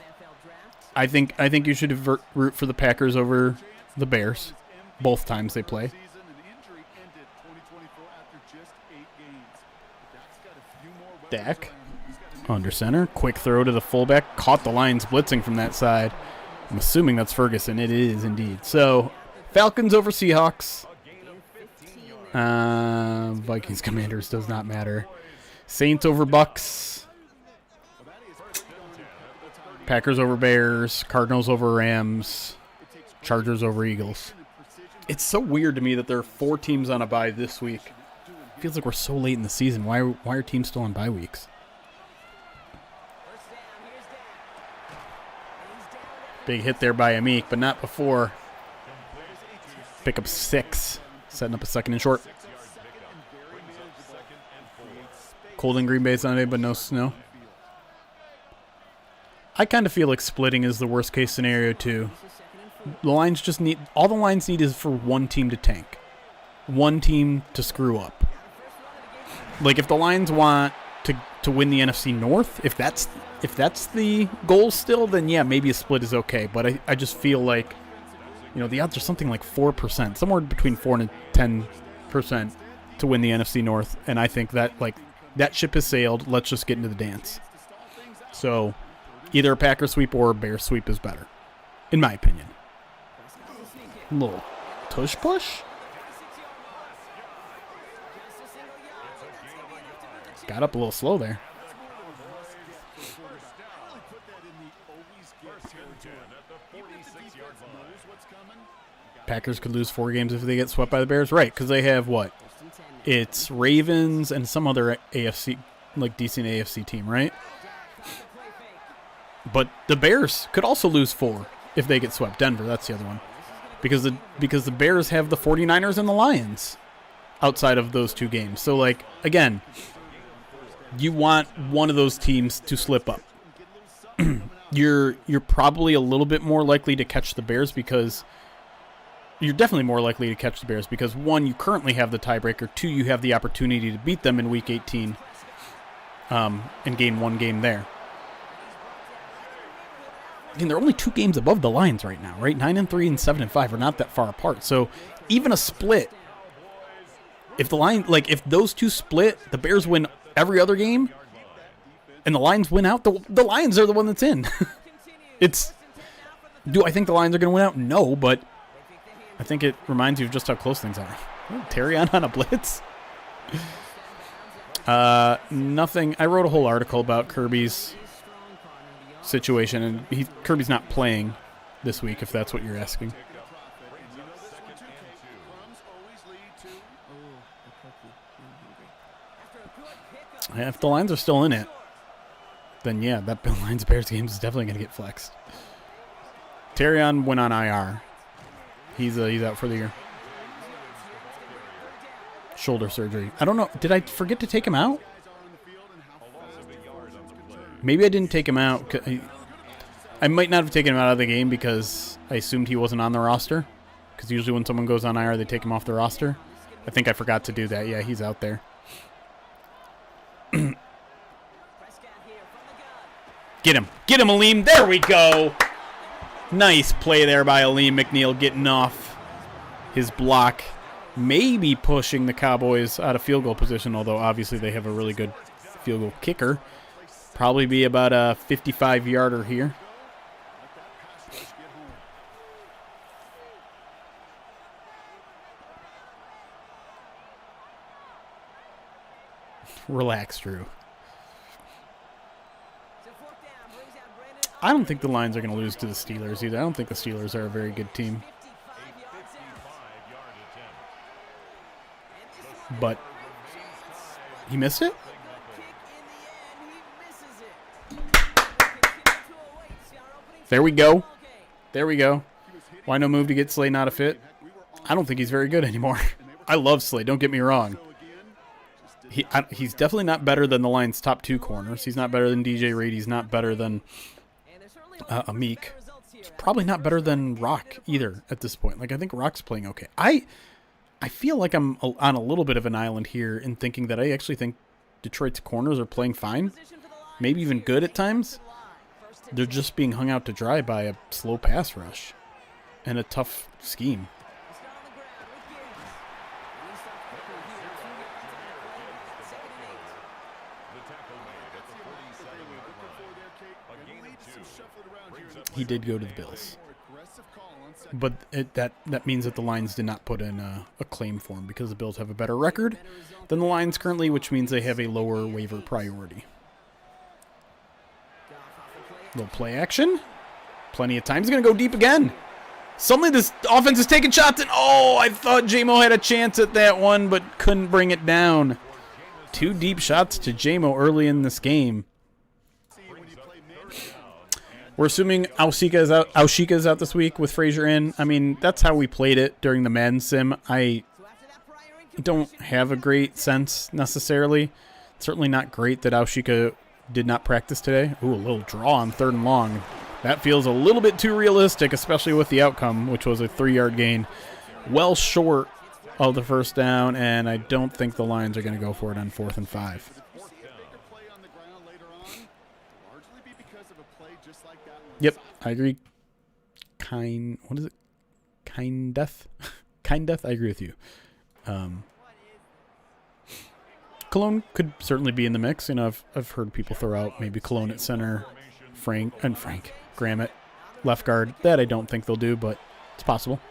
I think you should root for the Packers over the Bears both times they play. Dak under center, quick throw to the fullback, caught the Lions blitzing from that side. I'm assuming that's Ferguson. It is indeed. So, Falcons over Seahawks. Vikings Commanders does not matter. Saints over Bucks. Packers over Bears. Cardinals over Rams. Chargers over Eagles. It's so weird to me that there are 4 teams on a bye this week. It feels like we're so late in the season. Why are teams still on bye weeks? Big hit there by Amik, but not before. Pick up 6. Setting up a second and short. Cold in Green Bay Sunday, but no snow. I kind of feel like splitting is the worst case scenario too. The Lions just need... All the Lions need is for one team to tank. One team to screw up. Like if the Lions want to win the NFC North, if that's the goal still, then yeah, maybe a split is okay. But I just feel like, you know, the odds are something like 4%, somewhere between 4 and 10% to win the NFC North. And I think that, like, that ship has sailed. Let's just get into the dance. So either a Packer sweep or a Bear sweep is better, in my opinion. A little tush push. Got up a little slow there. Packers could lose 4 games if they get swept by the Bears. Right, because they have what? It's Ravens and some other AFC, like decent AFC team, right? But the Bears could also lose 4 if they get swept. Denver, that's the other one. Because the Bears have the 49ers and the Lions outside of those 2 games. So, like, again, you want one of those teams to slip up. You're probably a little bit more likely to catch the Bears because... You're definitely more likely to catch the Bears because, 1, you currently have the tiebreaker. 2, you have the opportunity to beat them in Week 18 and gain 1 game there. Again, they're only 2 games above the Lions right now, right? 9-3 and 7-5 are not that far apart. So even a split, if if those 2 split, the Bears win every other game, and the Lions win out, the Lions are the one that's in. Do I think the Lions are going to win out? No, but I think it reminds you of just how close things are. Oh, Terry on a blitz. Nothing. I wrote a whole article about Kirby's situation, and Kirby's not playing this week, if that's what you're asking. Yeah, if the Lions are still in it, then yeah, that Lions-Bears game is definitely going to get flexed. Terrion went on IR. He's out for the year. Shoulder surgery. I don't know. Did I forget to take him out? Maybe I didn't take him out. I might not have taken him out of the game because I assumed he wasn't on the roster. Because usually when someone goes on IR, they take him off the roster. I think I forgot to do that. Yeah, he's out there. Get him. Get him, Aleem. There we go. Nice play there by Aleem McNeil getting off his block. Maybe pushing the Cowboys out of field goal position, although obviously they have a really good field goal kicker. Probably be about a 55-yarder here. Relax, Drew. I don't think the Lions are going to lose to the Steelers either. I don't think the Steelers are a very good team. But he missed it? There we go. There we go. Why no move to get Slay not a fit? I don't think he's very good anymore. I love Slay, don't get me wrong. He's definitely not better than the Lions' top 2 corners. He's not better than DJ Reed. He's not better than Amik. He's probably not better than Rock either at this point. Like, I think Rock's playing okay. I feel like I'm on a little bit of an island here in thinking that I actually think Detroit's corners are playing fine. Maybe even good at times. They're just being hung out to dry by a slow pass rush and a tough scheme. He did go to the Bills. But that means that the Lions did not put in a claim for him because the Bills have a better record than the Lions currently, which means they have a lower waiver priority. Little play action. Plenty of time. He's going to go deep again. Suddenly this offense is taking shots, and oh, I thought J-Mo had a chance at that one, but couldn't bring it down. 2 deep shots to J-Mo early in this game. We're assuming Aushika is out this week with Frazier in. I mean, that's how we played it during the Madden sim. I don't have a great sense necessarily. It's certainly not great that Aushika did not practice today. Ooh, a little draw on 3rd and long. That feels a little bit too realistic, especially with the outcome, which was a 3-yard gain. Well short of the first down, and I don't think the Lions are going to go for it on 4th and 5. Yep, I agree. What is it? Kind death? Kind death? I agree with you. Cologne could certainly be in the mix. You know, I've heard people throw out maybe Cologne at center, Frank Graham at left guard. That I don't think they'll do, but it's possible.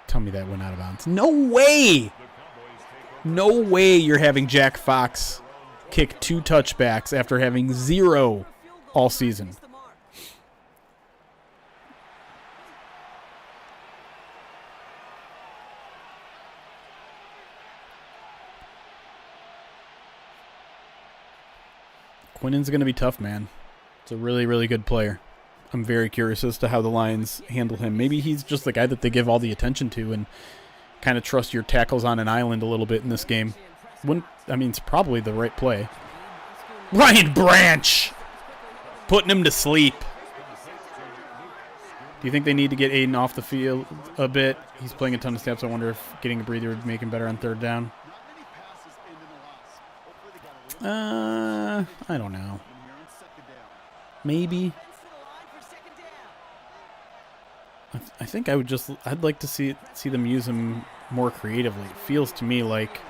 Tell me that went out of bounds. No way! No way you're having Jack Fox kick 2 touchbacks after having 0 all season. Quinnen's going to be tough, man. It's a really, really good player. I'm very curious as to how the Lions handle him. Maybe he's just the guy that they give all the attention to and kind of trust your tackles on an island a little bit in this game. It's probably the right play. Ryan Branch! Putting him to sleep. Do you think they need to get Aiden off the field a bit? He's playing a ton of snaps. I wonder if getting a breather would make him better on 3rd down. I don't know. Maybe. I think I'd like to see them use him more creatively. It feels to me like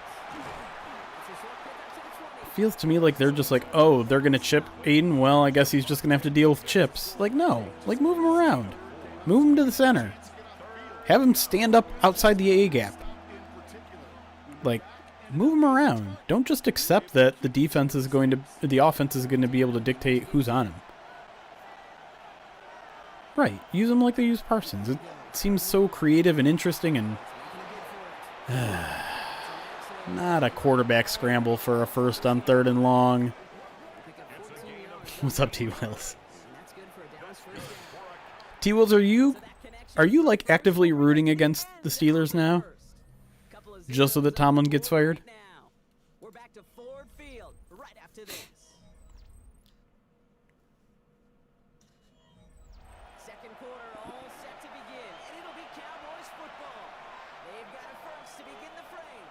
they're just like, oh, they're going to chip Aiden? Well, I guess he's just going to have to deal with chips. Like, no. Like, move him around. Move him to the center. Have him stand up outside the A gap. Like, move him around. Don't just accept that the offense is going to be able to dictate who's on him. Right. Use him like they use Parsons. It seems so creative and interesting and not a quarterback scramble for a first on 3rd and long. What's up, T-Wills? T-Wills, are you like actively rooting against the Steelers now? Just so that Tomlin gets fired? We're back to Ford Field right after this. Second quarter all set to begin, and it'll be Cowboys football. They've got it first to begin the frame.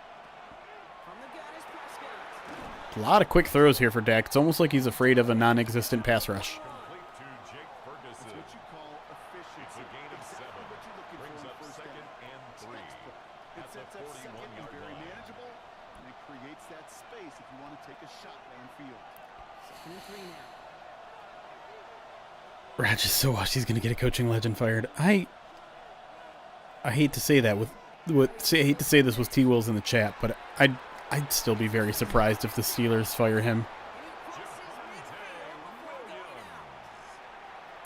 From the gun is Prescott. A lot of quick throws here for Dak. It's almost like he's afraid of a non-existent pass rush. Raj is so watched. He's going to get a coaching legend fired. I hate to say that I hate to say this with T. Wills in the chat, but I'd still be very surprised if the Steelers fire him.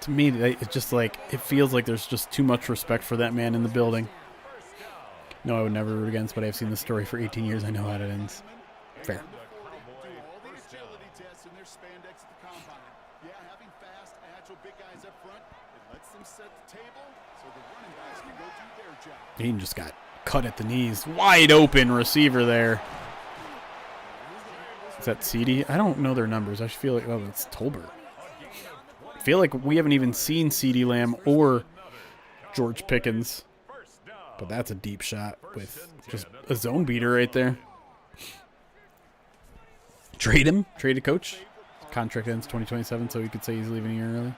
To me, it's just like it feels like there's just too much respect for that man in the building. No, I would never root against, but I've seen the story for 18 years. I know how it ends. Fair. He just got cut at the knees. Wide open receiver there. Is that CD? I don't know their numbers. I feel like, oh, it's Tolbert. I feel like we haven't even seen CD Lamb or George Pickens. But that's a deep shot with just a zone beater right there. Trade him. Trade a coach. Contract ends 2027, so we could say he's leaving a year early.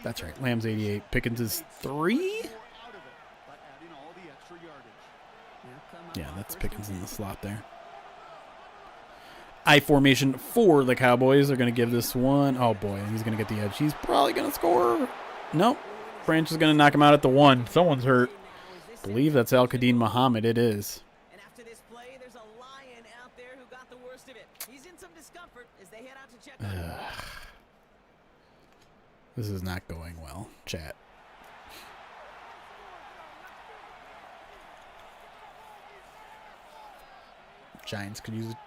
That's right. Lamb's 88. Pickens is 3? Yeah, that's Pickens in the slot there. I formation for the Cowboys. They're going to give this one. Oh, boy. He's going to get the edge. He's probably going to score. Nope. Branch is going to knock him out at the 1. Someone's hurt. I believe that's Al-Qadim Muhammad. It is. And after this play, there's a Lion out there who got the worst of it. He's in some discomfort as they head out to check on him. This is not going well, chat. Giants could use a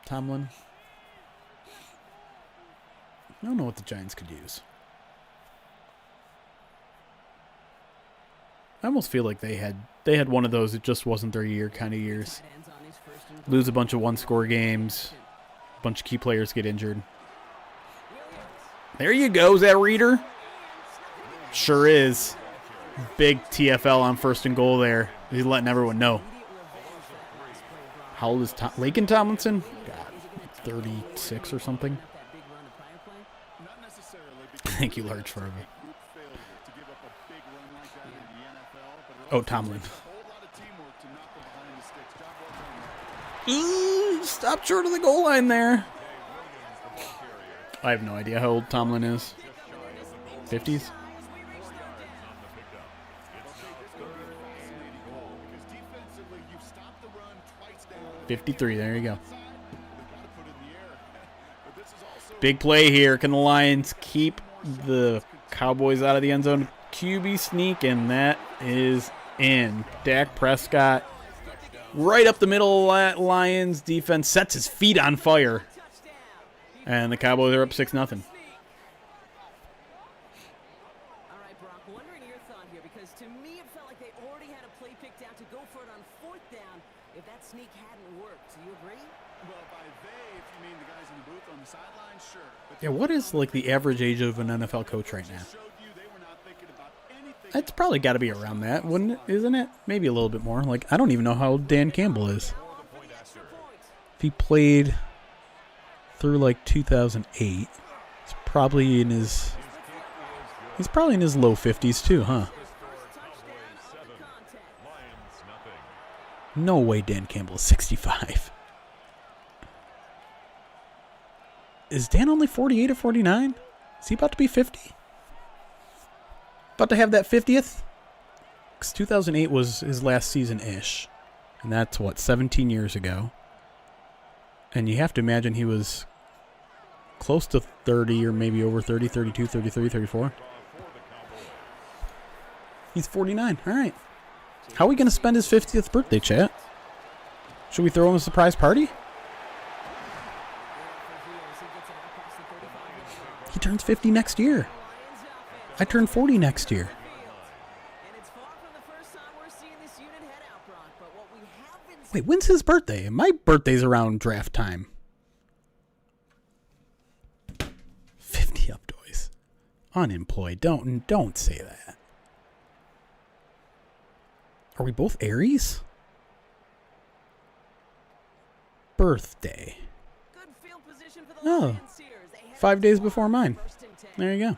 Tomlin. I don't know what the Giants could use. I almost feel like they had one of those. It just wasn't their year kind of years. Lose a bunch of one-score games. A bunch of key players get injured. There you go, is that Reader? Sure is. Big TFL on 1st and goal there. He's letting everyone know. How old is Laken Tomlinson? God, 36 or something. Thank you, Large Farva. Oh, Tomlin. Ooh, stop short of the goal line there. I have no idea how old Tomlin is. 50s? $53, there you go. Big play here. Can the Lions keep the Cowboys out of the end zone? QB sneak, and that is in. Dak Prescott right up the middle. Lions defense sets his feet on fire. And the Cowboys are up 6-0. All right, Brock, wondering your thought here, because to me it felt like they already had a play picked out to go for it on 4th down if that sneak hadn't worked. Do you agree? Well, by they, if you mean the guys in the booth on the sideline, sure. Yeah, what is like the average age of an NFL coach right now? It's probably got to be around that, wouldn't it? Isn't it? Maybe a little bit more. Like, I don't even know how old Dan Campbell is. If he played through like 2008, he's probably in his low 50s too, huh? No way Dan Campbell is 65. Is Dan only 48 or 49? Is he about to be 50? About to have that 50th? Because 2008 was his last season-ish. And that's, what, 17 years ago. And you have to imagine he was close to 30 or maybe over 30, 32, 33, 34. He's 49. All right. How are we going to spend his 50th birthday, chat? Should we throw him a surprise party? He turns 50 next year. I turn 40 next year. Wait, when's his birthday? My birthday's around draft time. 50 up, boys. Unemployed. Don't say that. Are we both Aries? Birthday. Oh, 5 days before mine. There you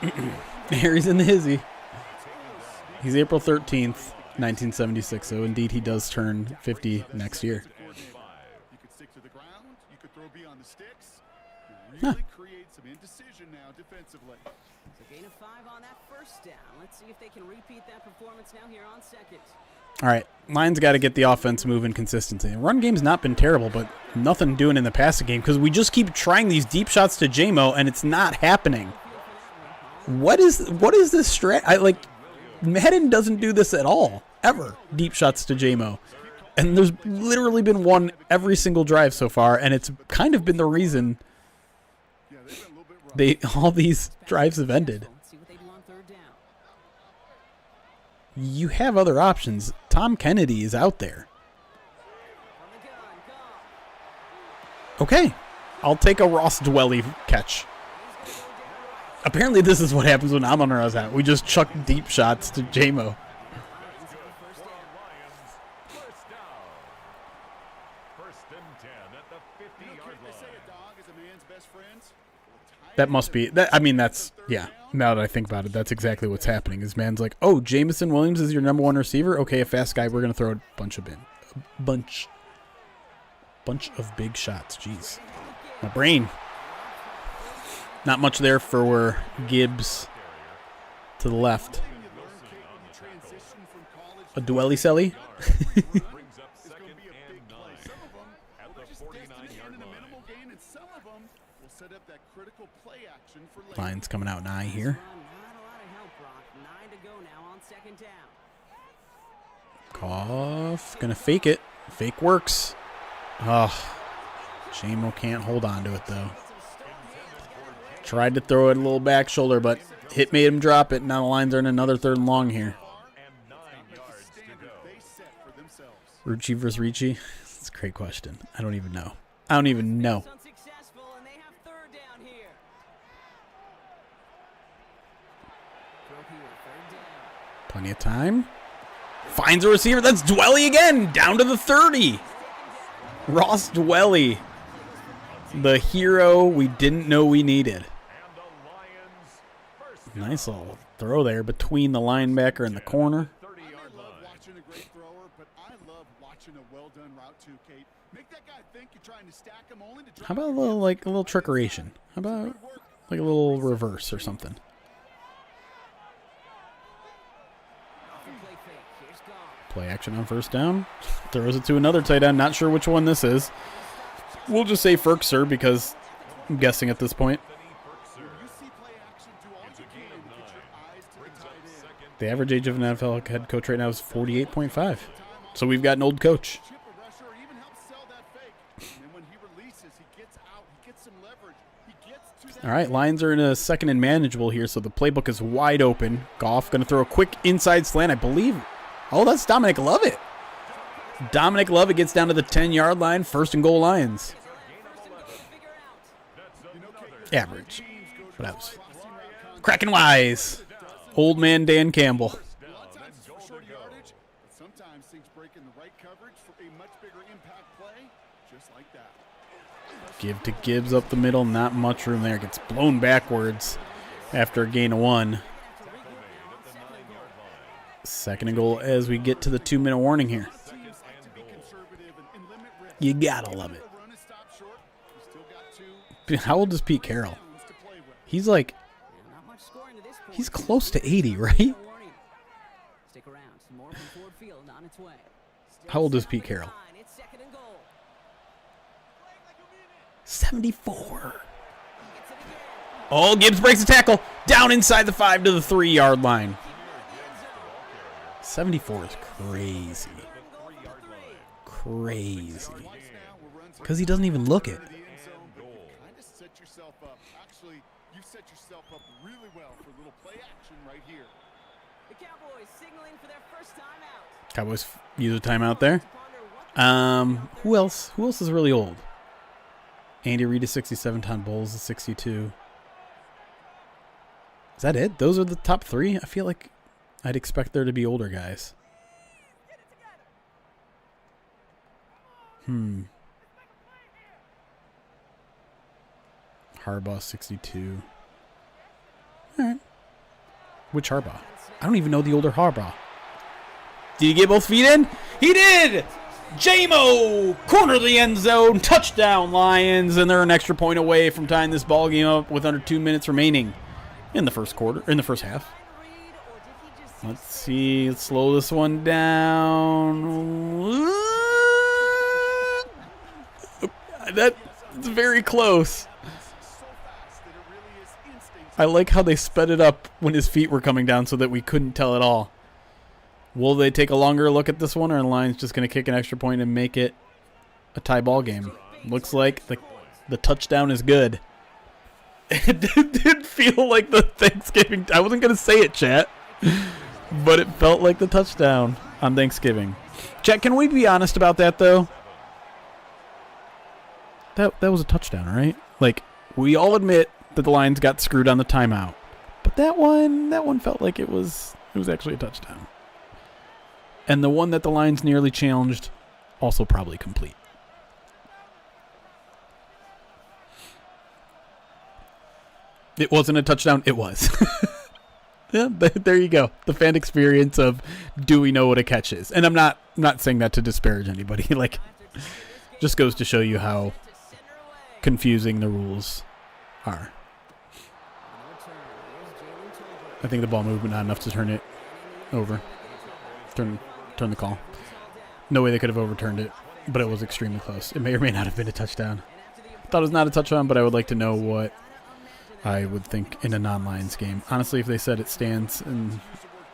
go. Here he's in the hizzy. He's April 13th, 1976, so indeed he does turn 50 next year. You could stick to the ground. You could throw beyond the sticks. Huh. Really create some indecision now defensively. So gain of 5 on that first down. Let's see if they can repeat that performance now here on second. All right, Lions got to get the offense moving consistently. The run game's not been terrible, but nothing doing in the passing game because we just keep trying these deep shots to JMO, and it's not happening. What is this strat? Madden doesn't do this at all, ever. Deep shots to JMO. And there's literally been one every single drive so far, and it's kind of been the reason all these drives have ended. Let's see what they do on third down. You have other options. Tom Kennedy is out there. From the gun, go. Okay, I'll take a Ross Dwelly catch. Apparently this is what happens when Amon-Ra's out. We just chuck deep shots to JMO. That must be that. I mean, that's yeah. Now that I think about it, that's exactly what's happening. Is man's like, oh, Jamison Williams is your number one receiver. Okay, a fast guy. We're gonna throw a bunch of big shots. Jeez, my brain. Not much there for Gibbs to the left. A Dwelly Selly. Lions coming out nigh here. Cough. Gonna fake it. Fake works. Oh, JMO can't hold on to it though. Tried to throw it a little back shoulder, but hit made him drop it. Now the Lions are in another 3rd and long here. Rucci versus Ricci? That's a great question. I don't even know. Plenty of time. Finds a receiver. That's Dwelly again. Down to the 30. Ross Dwelly. The hero we didn't know we needed. Nice little throw there between the linebacker and the corner. I love watching a great thrower, but I love watching a well-done route too, Kate. Make that guy think you're trying to stack him only to How about a little trickeration? How about like a little reverse or something? Play action on first down. Throws it to another tight end. Not sure which one this is. We'll just say Ferkser because I'm guessing at this point. The average age of an NFL head coach right now is 48.5. So we've got an old coach. All right, Lions are in a 2nd and manageable here, so the playbook is wide open. Goff going to throw a quick inside slant, I believe. Oh, that's Dominic Lovett. Dominic Lovett gets down to the 10-yard line. 1st and goal Lions. Average. What else? Cracking wise. Old man Dan Campbell. Sometimes things break in the right coverage for a much bigger impact play, just like that. Give to Gibbs up the middle. Not much room there. Gets blown backwards after a gain of 1. 2nd and goal as we get to the 2-minute warning here. You gotta love it. How old is Pete Carroll? He's like, he's close to 80, right? How old is Pete Carroll? 74. Oh, Gibbs breaks the tackle. Down inside the 5 to the 3-yard line. 74 is crazy. Crazy. Because he doesn't even look it. Actually, you set yourself up really well for a little play action right here. The Cowboys signaling for their first timeout. Cowboys use a timeout there. Who else? Who else is really old? Andy Reid is 67. Todd Bowles is 62. Is that it? Those are the top 3? I feel like I'd expect there to be older guys. Harbaugh 62. All right. Which Harbaugh? I don't even know the older Harbaugh. Did he get both feet in? He did! J-Mo! Corner of the end zone. Touchdown, Lions. And they're an extra point away from tying this ball game up with under 2 minutes remaining in the first quarter, in the first half. Let's see. Let's slow this one down. That's very close. I like how they sped it up when his feet were coming down so that we couldn't tell at all. Will they take a longer look at this one, or are the Lions just going to kick an extra point and make it a tie ball game? Looks like the touchdown is good. It did feel like the Thanksgiving. I wasn't going to say it, chat, but it felt like the touchdown on Thanksgiving. Chat, can we be honest about that, though? That was a touchdown, right? Like, we all admit that the Lions got screwed on the timeout, but that one felt like it was actually a touchdown. And the one that the Lions nearly challenged, also probably complete. It wasn't a touchdown. It was. Yeah, there you go. The fan experience of, do we know what a catch is? And I'm not saying that to disparage anybody. Like, just goes to show you how confusing the rules are. I think the ball moved, but not enough to turn it over. Turn the call. No way they could have overturned it, but it was extremely close. It may or may not have been a touchdown. I thought it was not a touchdown, but I would like to know what I would think in a non-Lions game. Honestly, if they said it stands, and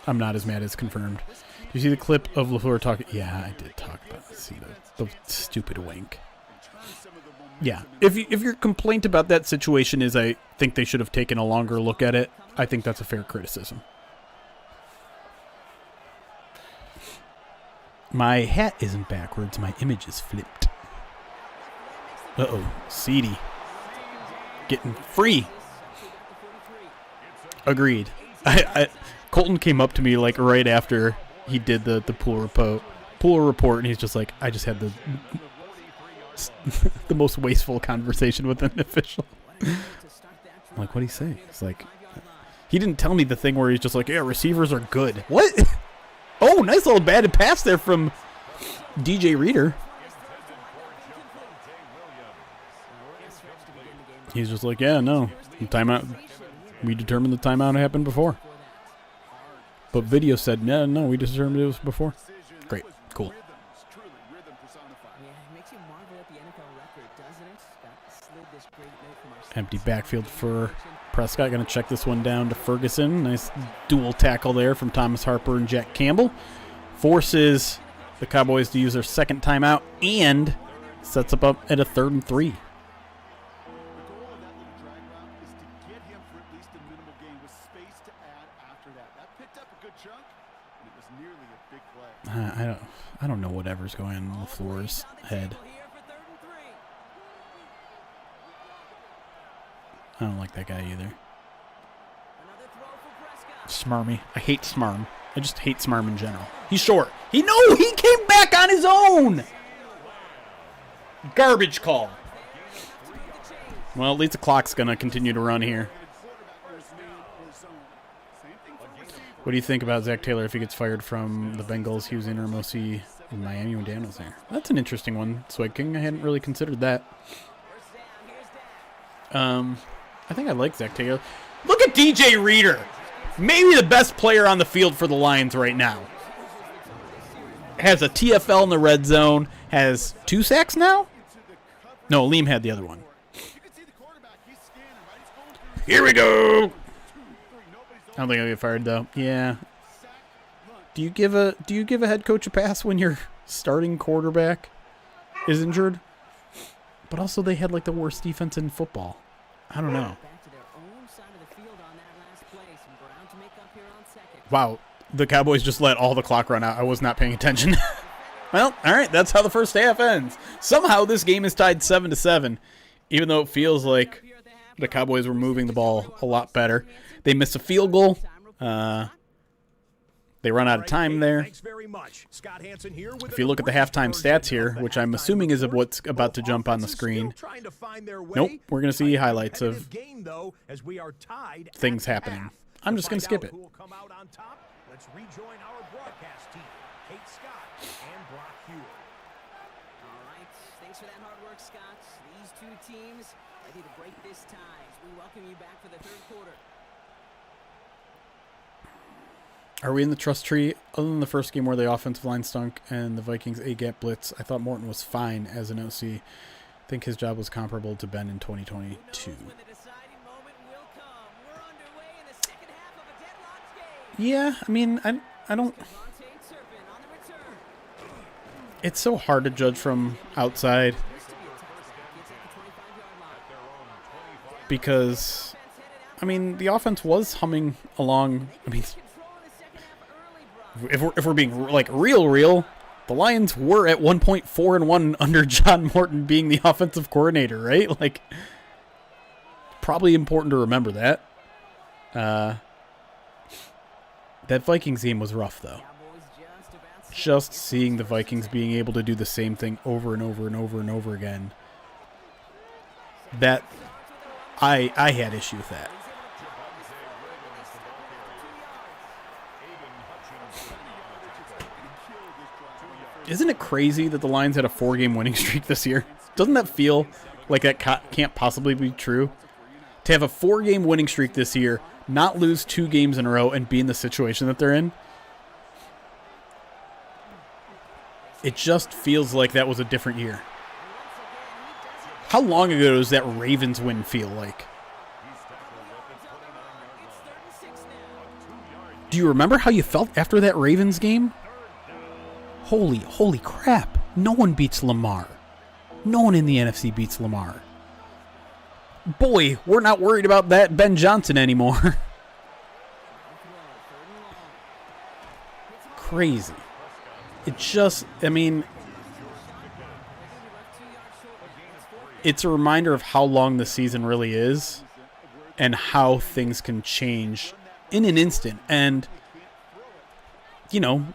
I'm not as mad as confirmed. Did you see the clip of LaFleur talking? Yeah, I did talk about it. See the stupid wink. Yeah, if your complaint about that situation is I think they should have taken a longer look at it, I think that's a fair criticism. My hat isn't backwards. My image is flipped. Uh-oh. Seedy. Getting free. Agreed. Colton came up to me like right after he did the pool report, and he's just like, I just had the most wasteful conversation with an official. I'm like, what'd he say? It's like, he didn't tell me the thing where he's just like, yeah, receivers are good. What? Oh, nice little batted pass there from DJ Reader. He's just like, yeah, no. Timeout. We determined the timeout happened before. But video said, no, we determined it was before. Great. Cool. Empty backfield for Prescott. Going to check this one down to Ferguson. Nice dual tackle there from Thomas Harper and Jack Campbell. Forces the Cowboys to use their second timeout and sets up at a 3rd and 3. I don't know whatever's going on in LaFleur's head. I don't like that guy either. Smarmy. I hate Smarm. I just hate Smarm in general. He's short. He came back on his own. Garbage call. Well, at least the clock's going to continue to run here. What do you think about Zach Taylor if he gets fired from the Bengals? He was interim OC in Miami when Dan was there. That's an interesting one, Swag King. I hadn't really considered that. I think I like Zach Taylor. Look at DJ Reader. Maybe the best player on the field for the Lions right now. Has a TFL in the red zone. Has 2 sacks now? No, Liam had the other one. Here we go. I don't think I'll get fired though. Yeah. Do you give a head coach a pass when your starting quarterback is injured? But also they had like the worst defense in football. I don't know. Wow, the Cowboys just let all the clock run out. I was not paying attention. Well, all right, that's how the first half ends. Somehow this game is tied 7-7, even though it feels like the Cowboys were moving the ball a lot better. They missed a field goal. They run out of time there. If you look at the halftime stats here, which I'm assuming is what's about to jump on the screen, nope, we're going to see highlights of things happening. I'm just going to skip it. Let's rejoin our broadcast team, Kate Scott and Brock Hewitt. All right, thanks for that hard work, Scott. These two teams ready to break this tie as we welcome you back for the third quarter. Are we in the trust tree? Other than the first game where the offensive line stunk and the Vikings A-gap blitz, I thought Morton was fine as an OC. I think his job was comparable to Ben in 2022. Yeah, I mean, I don't... It's so hard to judge from outside because, I mean, the offense was humming along. I mean, if we're being like real, the Lions were at 1 point 4-1 under John Morton being the offensive coordinator, right? Like, probably important to remember that. That Vikings game was rough, though. Just seeing the Vikings being able to do the same thing over and over and over and over again. That I had issue with that. Isn't it crazy that the Lions had a 4-game winning streak this year? Doesn't that feel like that can't possibly be true? To have a 4-game winning streak this year, not lose 2 games in a row, and be in the situation that they're in, it just feels like that was a different year. How long ago does that Ravens win feel like? Do you remember how you felt after that Ravens game? Holy crap. No one beats Lamar. No one in the NFC beats Lamar. Boy, we're not worried about that Ben Johnson anymore. Crazy. It just, I mean, it's a reminder of how long the season really is and how things can change in an instant. And, you know,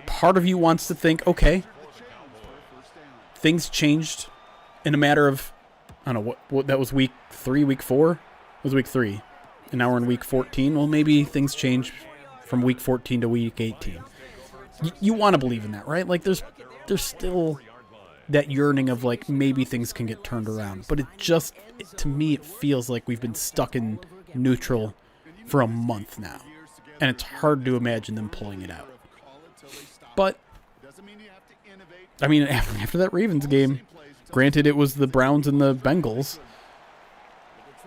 part of you wants to think, okay, things changed in a matter of, I don't know, what that was week 3, week 4? It was week 3. And now we're in week 14. Well, maybe things change from week 14 to week 18. You want to believe in that, right? Like, there's still that yearning of, like, maybe things can get turned around. But to me, it feels like we've been stuck in neutral for a month now. And it's hard to imagine them pulling it out. But, I mean, after that Ravens game, granted it was the Browns and the Bengals,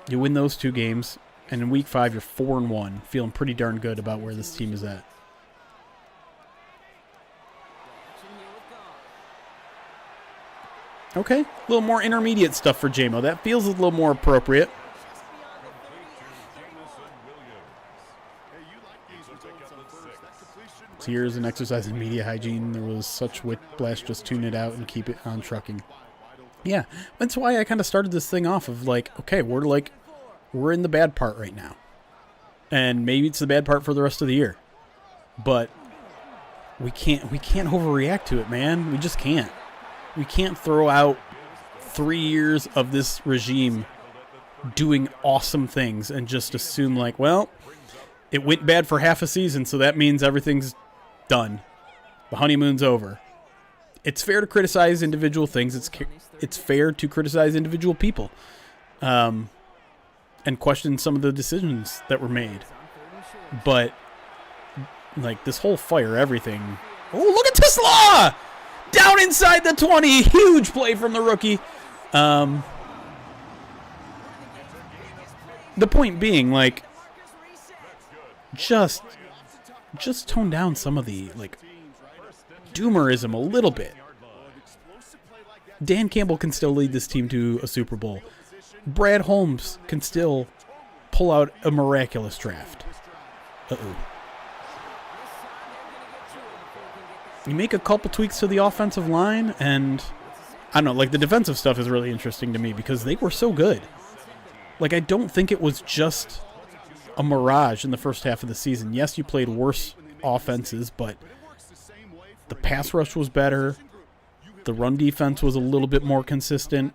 you win those 2 games, and in week 5 you're 4-1, feeling pretty darn good about where this team is at. Okay, a little more intermediate stuff for JMO. That feels a little more appropriate. So here's an exercise in media hygiene. There was such whiplash, just tune it out and keep it on trucking. Yeah, that's why I kind of started this thing off of like, okay, we're in the bad part right now. And maybe it's the bad part for the rest of the year. But we can't overreact to it, man. We just can't. We can't throw out 3 years of this regime doing awesome things and just assume like, well, it went bad for half a season, so that means everything's done. The honeymoon's over. It's fair to criticize individual things. It's fair to criticize individual people, and question some of the decisions that were made. But like this whole fire everything. Oh, look at this law! Down inside the 20. Huge play from the rookie. The point being, like, just tone down some of the, like, doomerism a little bit. Dan Campbell can still lead this team to a Super Bowl. Brad Holmes can still pull out a miraculous draft. Uh-oh. You make a couple tweaks to the offensive line, and I don't know, like the defensive stuff is really interesting to me because they were so good. Like, I don't think it was just a mirage in the first half of the season. Yes, you played worse offenses, but the pass rush was better. The run defense was a little bit more consistent.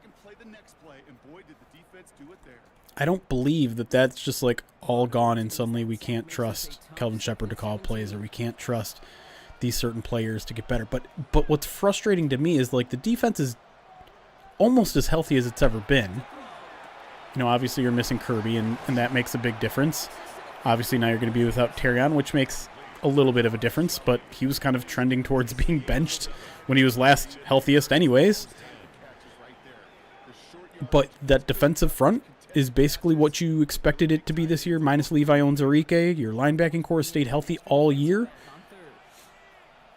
I don't believe that that's just like all gone and suddenly we can't trust Kelvin Shepherd to call plays, or we can't trust these certain players to get better. But what's frustrating to me is like the defense is almost as healthy as it's ever been. You know, obviously you're missing Kirby, and that makes a big difference. Obviously now you're going to be without Terrion, which makes a little bit of a difference, but he was kind of trending towards being benched when he was last healthiest anyways. But that defensive front is basically what you expected it to be this year, minus Levi Onwuzurike. Your linebacking core stayed healthy all year.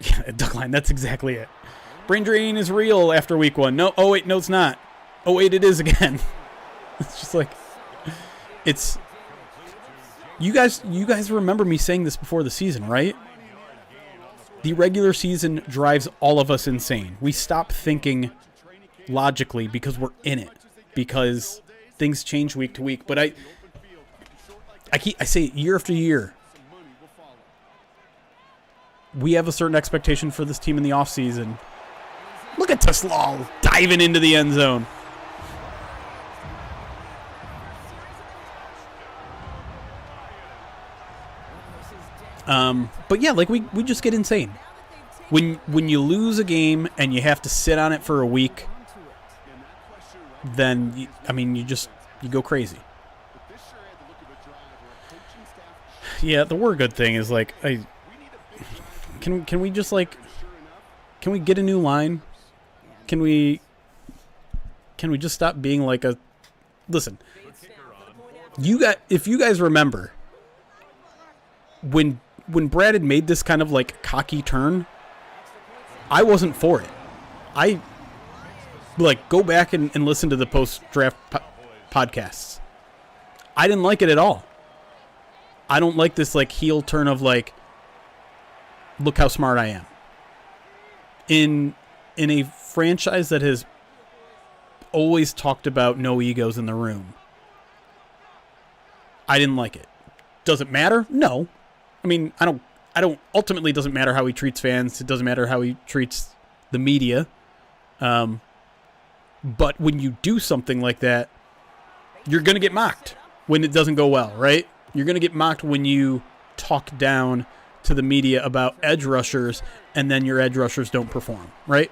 Yeah, duck line, that's exactly it. Brain drain is real after week 1. No, oh wait, no it's not. Oh wait, it is again. It's just like, it's... You guys remember me saying this before the season, right? The regular season drives all of us insane. We stop thinking logically because we're in it. Because things change week to week. But I say it year after year. We have a certain expectation for this team in the offseason. Look at Teslal diving into the end zone. But yeah, like we just get insane. When you lose a game and you have to sit on it for a week, then you go crazy. Yeah, the one good thing is like can we just like can we get a new line? Can we just stop being like a listen? If you guys remember when Brad had made this kind of like cocky turn, I wasn't for it. I like go back and listen to the post-draft podcasts. I didn't like it at all. I don't like this like heel turn of like, look how smart I am. In a franchise that has always talked about no egos in the room, I didn't like it. Does it matter? No. I mean, I don't ultimately, it doesn't matter how he treats fans. It doesn't matter how he treats the media. But when you do something like that, you're going to get mocked when it doesn't go well, right? You're going to get mocked when you talk down to the media about edge rushers and then your edge rushers don't perform, right?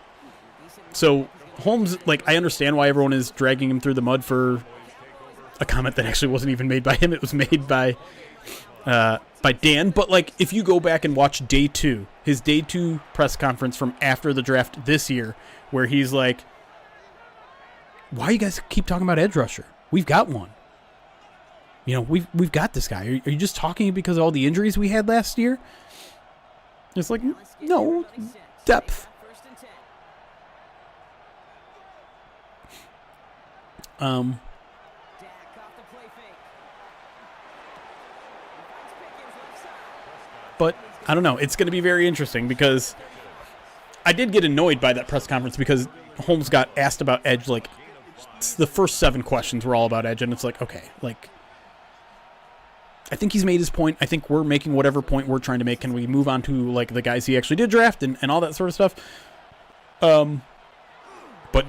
So Holmes, like, I understand why everyone is dragging him through the mud for a comment that actually wasn't even made by him. It was made by Dan. But, like, if you go back and watch his day 2 press conference from after the draft this year, where he's like, why you guys keep talking about edge rusher? We've got one. You know, we've got this guy. Are you just talking because of all the injuries we had last year? It's like, no, depth. But I don't know. It's going to be very interesting because I did get annoyed by that press conference because Holmes got asked about edge. Like, the first 7 questions were all about edge, and it's like, okay, like, I think he's made his point. I think we're making whatever point we're trying to make. Can we move on to like the guys he actually did draft and all that sort of stuff? But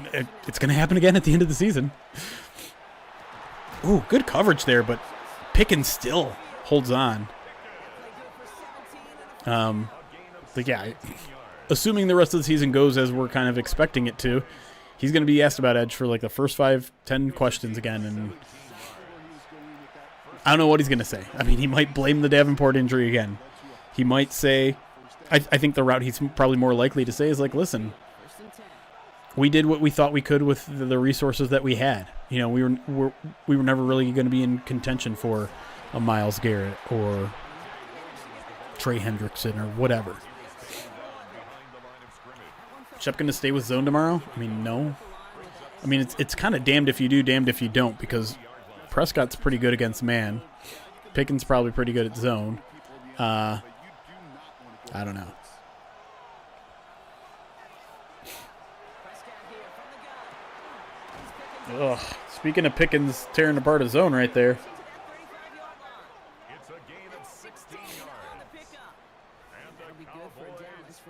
it's going to happen again at the end of the season. Ooh, good coverage there, but Pickens still holds on. But yeah, assuming the rest of the season goes as we're kind of expecting it to, he's going to be asked about edge for like the first 5-10 questions again, and I don't know what he's going to say. I mean, he might blame the Davenport injury again. He might say, I think the route he's probably more likely to say is like, listen, we did what we thought we could with the resources that we had. You know, we were never really going to be in contention for a Myles Garrett or Trey Hendrickson or whatever. Shep going to stay with zone tomorrow? I mean, no. I mean, it's kind of damned if you do, damned if you don't, because Prescott's pretty good against man. Pickens probably pretty good at zone. I don't know. Ugh. Speaking of Pickens tearing apart his zone right there.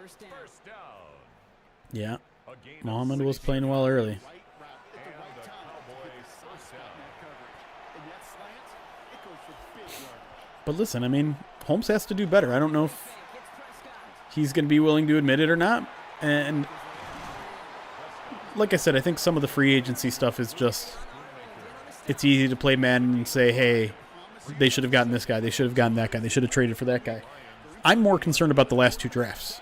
first down. Yeah. Muhammad was playing well early. But listen, I mean, Holmes has to do better. I don't know if he's going to be willing to admit it or not. And like I said, I think some of the free agency stuff is just, it's easy to play Madden and say, hey, they should have gotten this guy. They should have gotten that guy. They should have traded for that guy. I'm more concerned about the last two drafts.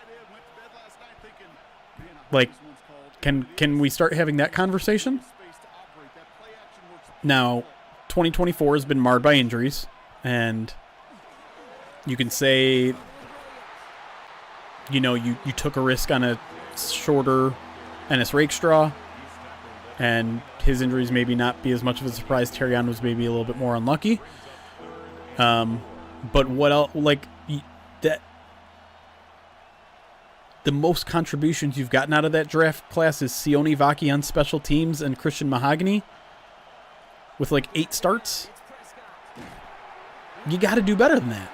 Like, can we start having that conversation? Now, 2024 has been marred by injuries, and you can say, you know, you took a risk on a shorter Ennis Rakestraw, and his injuries maybe not be as much of a surprise. Terrion was maybe a little bit more unlucky. But what else? Like that, the most contributions you've gotten out of that draft class is Sione Vaki on special teams and Christian Mahogany with like 8 starts. You got to do better than that.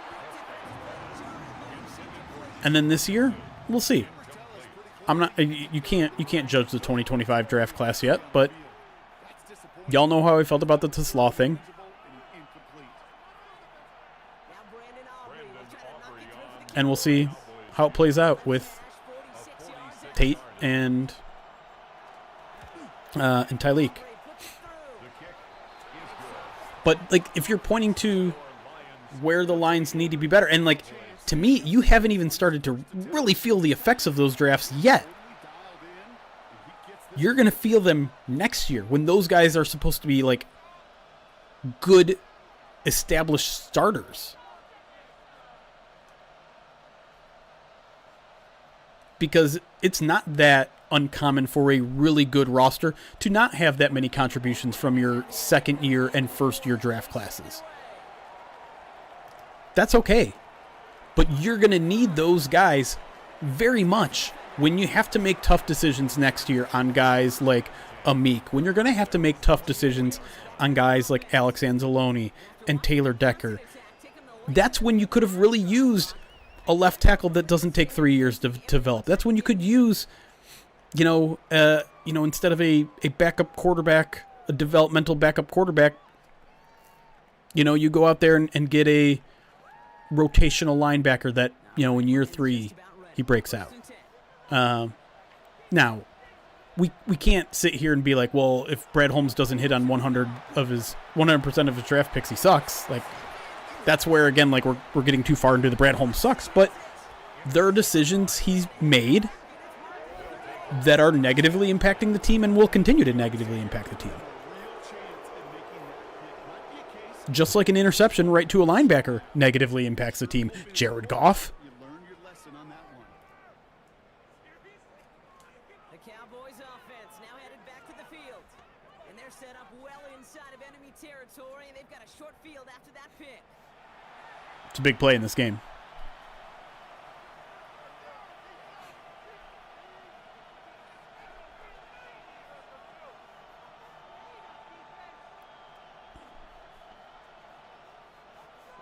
And then this year, we'll see. I'm not. You can't judge the 2025 draft class yet, but y'all know how I felt about the Tesla thing. And we'll see how it plays out with Tate and Tyleek. But like, if you're pointing to where the Lions need to be better, and like, to me, you haven't even started to really feel the effects of those drafts yet. You're going to feel them next year when those guys are supposed to be like good, established starters. Because it's not that uncommon for a really good roster to not have that many contributions from your second year and first year draft classes. That's okay. But you're going to need those guys very much when you have to make tough decisions next year on guys like Amik, when you're going to have to make tough decisions on guys like Alex Anzalone and Taylor Decker. That's when you could have really used a left tackle that doesn't take 3 years to develop. That's when you could use, instead of a backup quarterback, a developmental backup quarterback, you go out there and get a rotational linebacker that, in year 3, he breaks out. Now, we can't sit here and be like, well, if Brad Holmes doesn't hit on 100% of his draft picks, he sucks. Like, that's where, again, like we're getting too far into the Brad Holmes sucks. But there are decisions he's made that are negatively impacting the team and will continue to negatively impact the team. Just like an interception right to a linebacker negatively impacts the team. Jared Goff. The Cowboys offense now headed back to the field. And they're set up well inside of enemy territory, and they've got a short field after that pick. It's a big play in this game.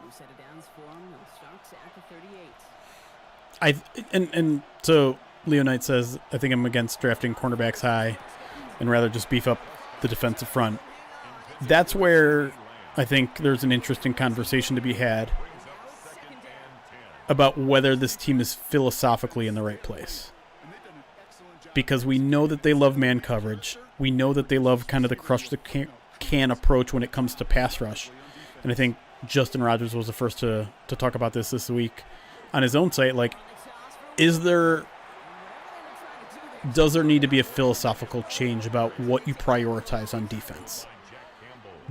New set of downs for him. They'll start sack at 38. And so Leo Knight says, I think I'm against drafting cornerbacks high and rather just beef up the defensive front. That's where I think there's an interesting conversation to be had about whether this team is philosophically in the right place. Because we know that they love man coverage. We know that they love kind of the crush the can approach when it comes to pass rush. And I think Justin Rogers was the first to talk about this week on his own site. Like, does there need to be a philosophical change about what you prioritize on defense?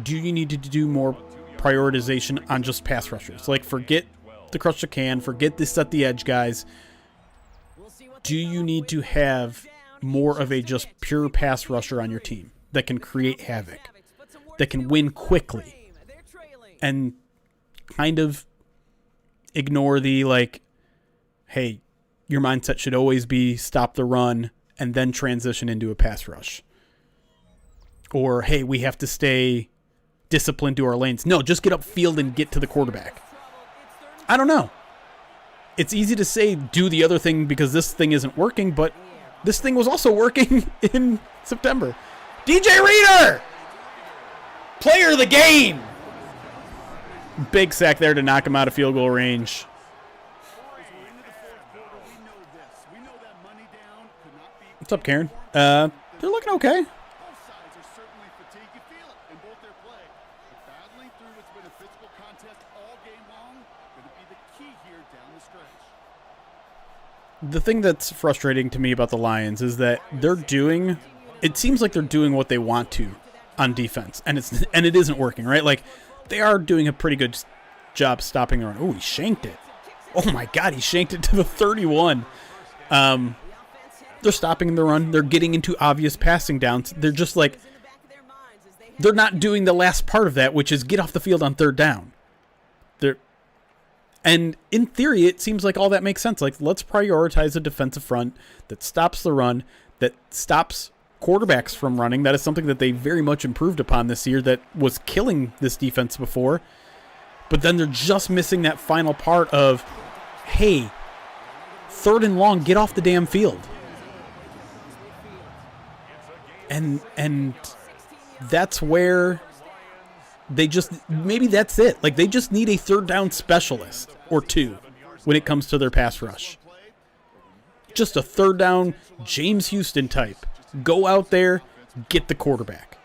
Do you need to do more prioritization on just pass rushers? Like, forget the crush the can, forget the set the edge guys. Do you need to have more of a just pure pass rusher on your team that can create havoc, that can win quickly, and kind of ignore the, like, hey, your mindset should always be stop the run and then transition into a pass rush? Or, hey, we have to stay disciplined to our lanes. No, just get upfield and get to the quarterback. I don't know. it's easy to say do the other thing because this thing isn't working, but this thing was also working in September. DJ Reader! Player of the game! Big sack there to knock him out of field goal range. What's up, Karen? They're looking okay. Both sides are certainly fatigued. You feel it in both their play. But battling through what's been a physical contest all game long, going to be the key here down the stretch. The thing that's frustrating to me about the Lions is that it seems like they're doing what they want to on defense, and it isn't working, right? Like, they are doing a pretty good job stopping the run. Oh, he shanked it. Oh my God, he shanked it to the 31. They're stopping the run. They're getting into obvious passing downs. They're just like, they're not doing the last part of that, which is get off the field on third down. And in theory, it seems like all that makes sense. Like, let's prioritize a defensive front that stops the run, that stops quarterbacks from running. That is something that they very much improved upon this year that was killing this defense before. But then they're just missing that final part of, hey, third and long, get off the damn field. And that's where maybe that's it. Like, they just need a third down specialist or two when it comes to their pass rush. Just a third down James Houston type. Go out there, get the quarterback.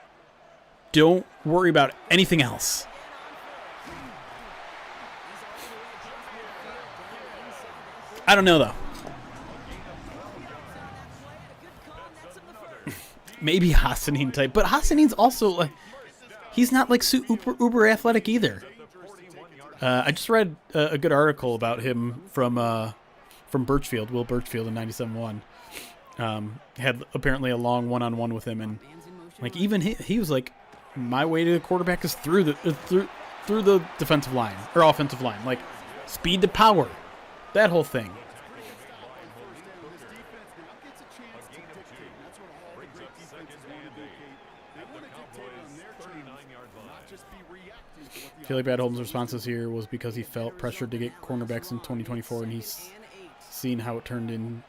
Don't worry about anything else. I don't know, though. Maybe Hassanin type, but Hassanin's also like, he's not like uber athletic either. I just read a good article about him from Birchfield, Will Birchfield in 97.1. Had apparently a long one-on-one with him, and like even he was like, my way to the quarterback is through the defensive line or offensive line, like speed to power, that whole thing. I feel like Brad Holmes' responses here was because he felt pressured to get cornerbacks in 2024, and he's seen how it turned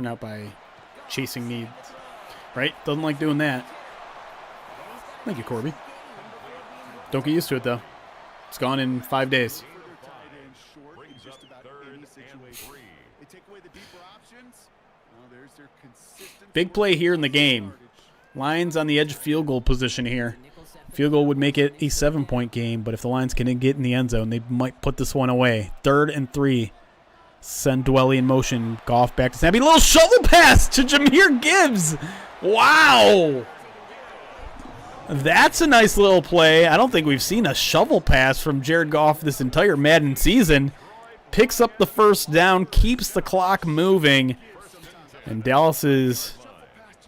out by chasing needs. Right? Doesn't like doing that. Thank you, Corby. Don't get used to it, though. It's gone in 5 days. Big play here in the game. Lions on the edge of field goal position here. Field goal would make it a 7-point game, but if the Lions can get in the end zone, they might put this one away. 3rd and 3. Send Dwelly in motion. Goff back to Snappy. Little shovel pass to Jahmyr Gibbs. Wow. That's a nice little play. I don't think we've seen a shovel pass from Jared Goff this entire Madden season. Picks up the first down, keeps the clock moving, and Dallas's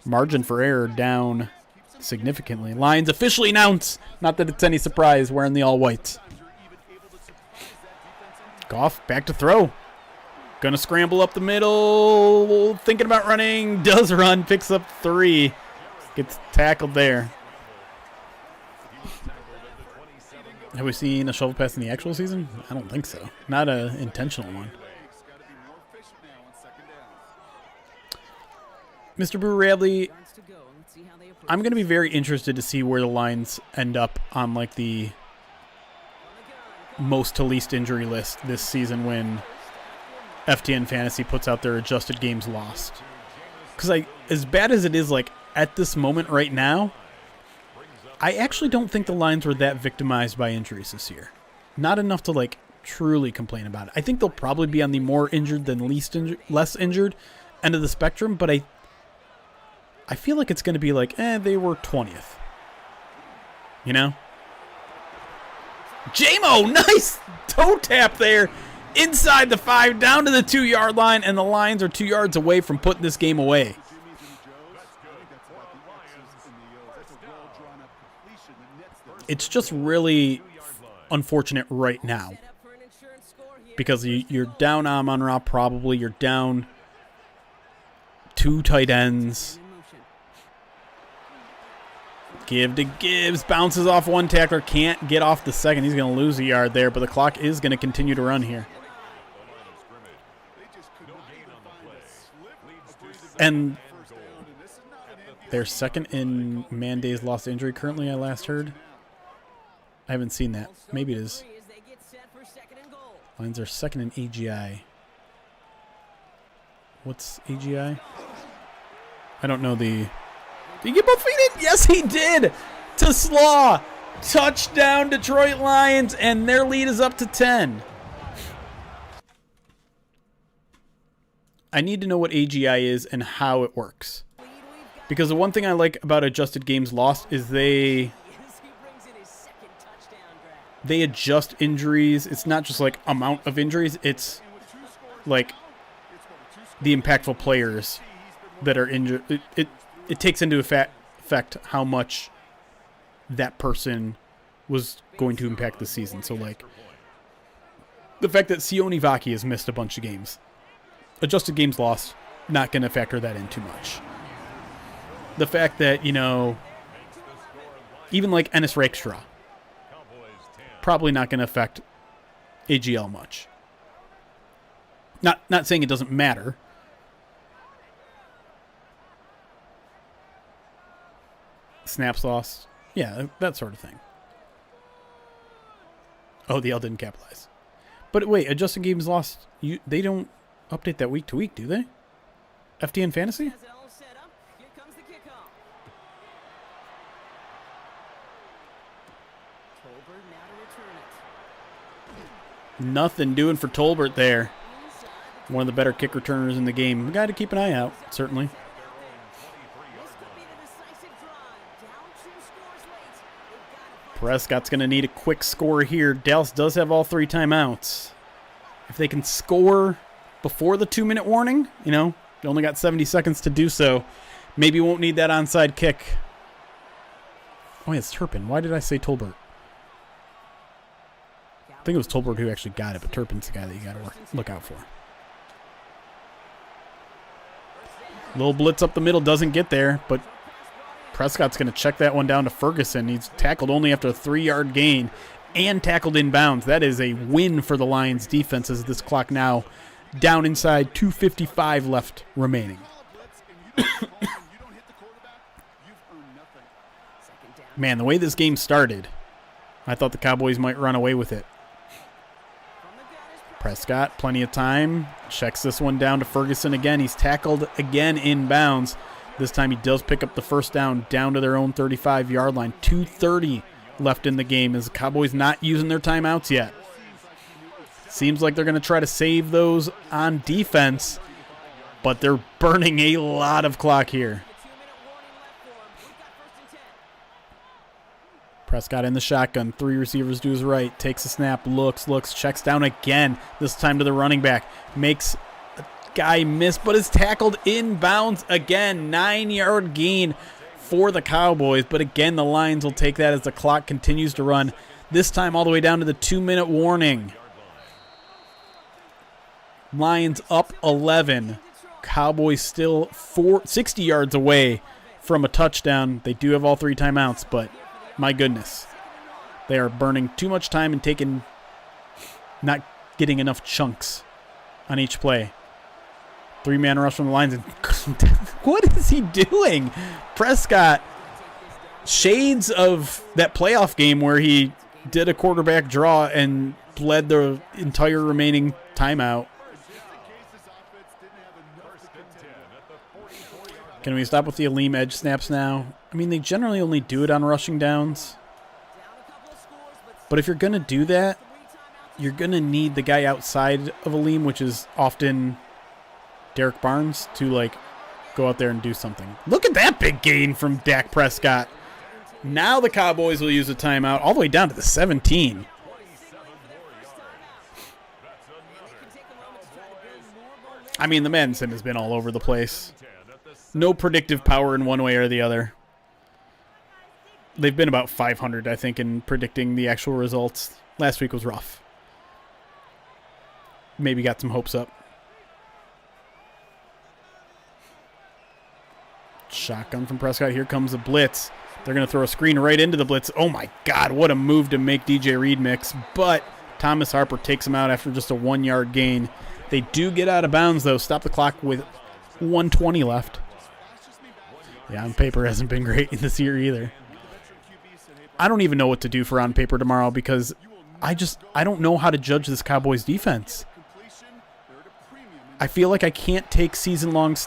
margin for error down significantly. Lions officially announce, not that it's any surprise, wearing the all-whites. Goff back to throw. Gonna scramble up the middle. Thinking about running. Does run. Picks up 3. Gets tackled there. Have we seen a shovel pass in the actual season? I don't think so. Not an intentional one. Mr. Brew Radley, I'm going to be very interested to see where the Lions end up on like the most to least injury list this season when FTN Fantasy puts out their adjusted games lost. Because as bad as it is, like at this moment right now, I actually don't think the Lions were that victimized by injuries this year. Not enough to like truly complain about it. I think they'll probably be on the more injured than less injured end of the spectrum, but I feel like it's going to be like, they were 20th. You know? J-Mo, nice toe tap there. Inside the 5, down to the 2-yard line, and the Lions are 2 yards away from putting this game away. It's just really unfortunate right now. Because you're down Amon-Ra probably. You're down 2 tight ends. Give to Gibbs. Bounces off one tackler. Can't get off the second. He's going to lose a yard there, but the clock is going to continue to run here. And they're second in man days lost to injury currently, I last heard. I haven't seen that. Maybe it is. Lions are second in AGI. What's AGI? I don't know the... Did he get both feet in? Yes, he did! To Slaw! Touchdown, Detroit Lions, and their lead is up to 10. I need to know what AGI is and how it works. Because the one thing I like about adjusted games lost is they adjust injuries. It's not just like amount of injuries. It's like the impactful players that are injured. It takes into effect how much that person was going to impact the season. So like the fact that Sione Vaki has missed a bunch of games. Adjusted games lost, not going to factor that in too much. The fact that, you know, even like Ennis Rakestraw, probably not going to affect AGL much. Not saying it doesn't matter. Snaps lost. Yeah, that sort of thing. Oh, the L didn't capitalize. But wait, adjusted games lost, they don't update that week to week, do they? FTN Fantasy? Nothing doing for Tolbert there. One of the better kick returners in the game. A guy to keep an eye out, certainly. Prescott's going to need a quick score here. Dallas does have all 3 timeouts. If they can score before the 2-minute warning, you know, they only got 70 seconds to do so. Maybe won't need that onside kick. Oh, yeah, it's Turpin. Why did I say Tolbert? I think it was Tolbert who actually got it, but Turpin's the guy that you got to look out for. Little blitz up the middle, doesn't get there, but Prescott's going to check that one down to Ferguson. He's tackled only after a 3-yard gain and tackled in bounds. That is a win for the Lions defense as this clock now down inside 2:55 left remaining. Man, the way this game started, I thought the Cowboys might run away with it. Prescott, plenty of time, checks this one down to Ferguson again. He's tackled again in bounds. This time he does pick up the first down to their own 35-yard line. 2:30 left in the game as the Cowboys not using their timeouts yet. Seems like they're going to try to save those on defense, but they're burning a lot of clock here. Prescott in the shotgun. 3 receivers to his right. Takes a snap. Looks. Checks down again. This time to the running back. Makes a guy miss, but is tackled in bounds again. 9-yard gain for the Cowboys. But again, the Lions will take that as the clock continues to run. This time all the way down to the 2-minute warning. Lions up 11. Cowboys still 60 yards away from a touchdown. They do have all 3 timeouts, but my goodness. They are burning too much time and not getting enough chunks on each play. 3-man rush from the Lions. And what is he doing? Prescott, shades of that playoff game where he did a quarterback draw and bled the entire remaining timeout. Can we stop with the Aleem edge snaps now? I mean, they generally only do it on rushing downs. But if you're going to do that, you're going to need the guy outside of Aleem, which is often Derek Barnes, to, like, go out there and do something. Look at that big gain from Dak Prescott. Now the Cowboys will use a timeout all the way down to the 17. I mean, the Madden sim has been all over the place. No predictive power in one way or the other. They've been about 500, I think, in predicting the actual results. Last week was rough. Maybe got some hopes up. Shotgun from Prescott. Here comes the blitz. They're going to throw a screen right into the blitz. Oh, my God. What a move to make DJ Reed mix. But Thomas Harper takes him out after just a 1-yard gain. They do get out of bounds, though. Stop the clock with 120 left. Yeah, on paper hasn't been great this year either. I don't even know what to do for on paper tomorrow because I don't know how to judge this Cowboys defense. I feel like I can't take season-long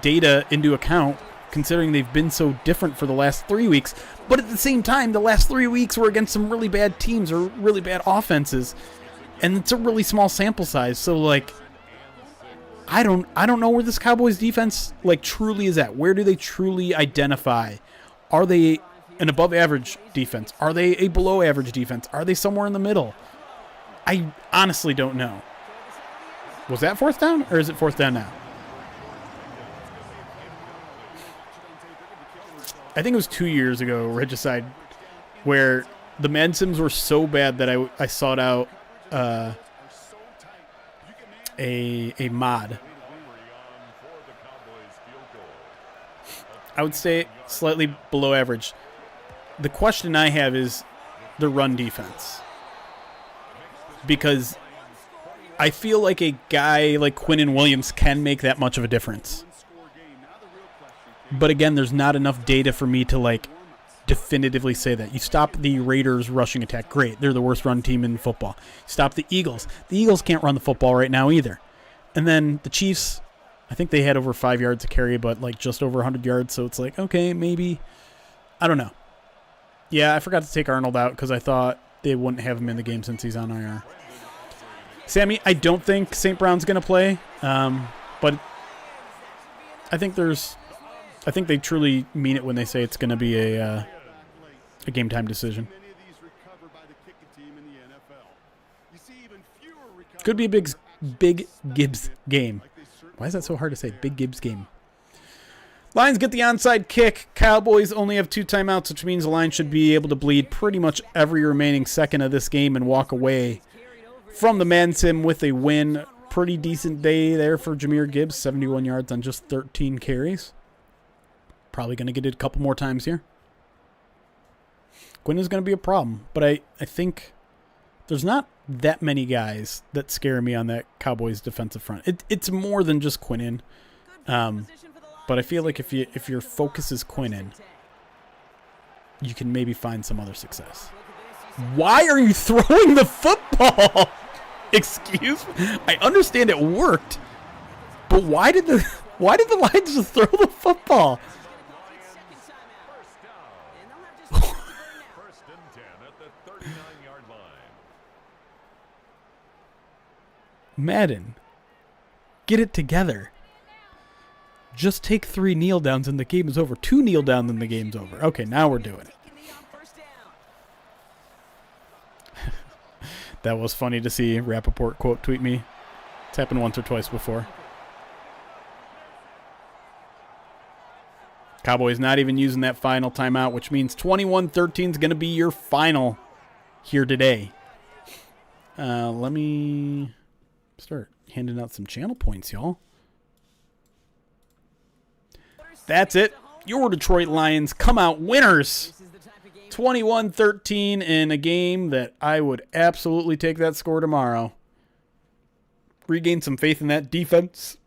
data into account considering they've been so different for the last 3 weeks. But at the same time, the last 3 weeks were against some really bad teams or really bad offenses. And it's a really small sample size. So, like, I don't know where this Cowboys defense, like, truly is at. Where do they truly identify? Are they an above-average defense? Are they a below-average defense? Are they somewhere in the middle? I honestly don't know. Was that fourth down, or is it fourth down now? I think it was 2 years ago, Regicide, where the Madden sims were so bad that I sought out a mod. I would say slightly below average. The question I have is the run defense. Because I feel like a guy like Quinnen Williams can make that much of a difference. But again, there's not enough data for me to like definitively say that. You stop the Raiders rushing attack, great. They're the worst run team in football. Stop the Eagles. The Eagles can't run the football right now either. And then the Chiefs, I think they had over 5 yards to carry, but like just over 100 yards. So it's like, okay, maybe. I don't know. Yeah, I forgot to take Arnold out because I thought they wouldn't have him in the game since he's on IR. Sammy, I don't think St. Brown's going to play, but I think they truly mean it when they say it's going to be a game time decision. Could be a big Gibbs game. Why is that so hard to say? Big Gibbs game. Lions get the onside kick. Cowboys only have 2 timeouts, which means the Lions should be able to bleed pretty much every remaining second of this game and walk away from the Madden sim with a win. Pretty decent day there for Jahmyr Gibbs, 71 yards on just 13 carries. Probably going to get it a couple more times here. Quinn is going to be a problem, but I think there's not that many guys that scare me on that Cowboys defensive front. It's more than just Quinnen. But I feel like if your focus is Quinnen, you can maybe find some other success. Why are you throwing the football? Excuse me. I understand it worked, but why did the Lions just throw the football? Madden, get it together. Just take 3 kneel downs and the game is over. 2 kneel downs and the game's over. Okay, now we're doing it. That was funny to see Rappaport quote tweet me. It's happened once or twice before. Cowboys not even using that final timeout, which means 21-13 is going to be your final here today. Let me start handing out some channel points, y'all. That's it. Your Detroit Lions come out winners. 21-13 in a game that I would absolutely take that score tomorrow. Regain some faith in that defense.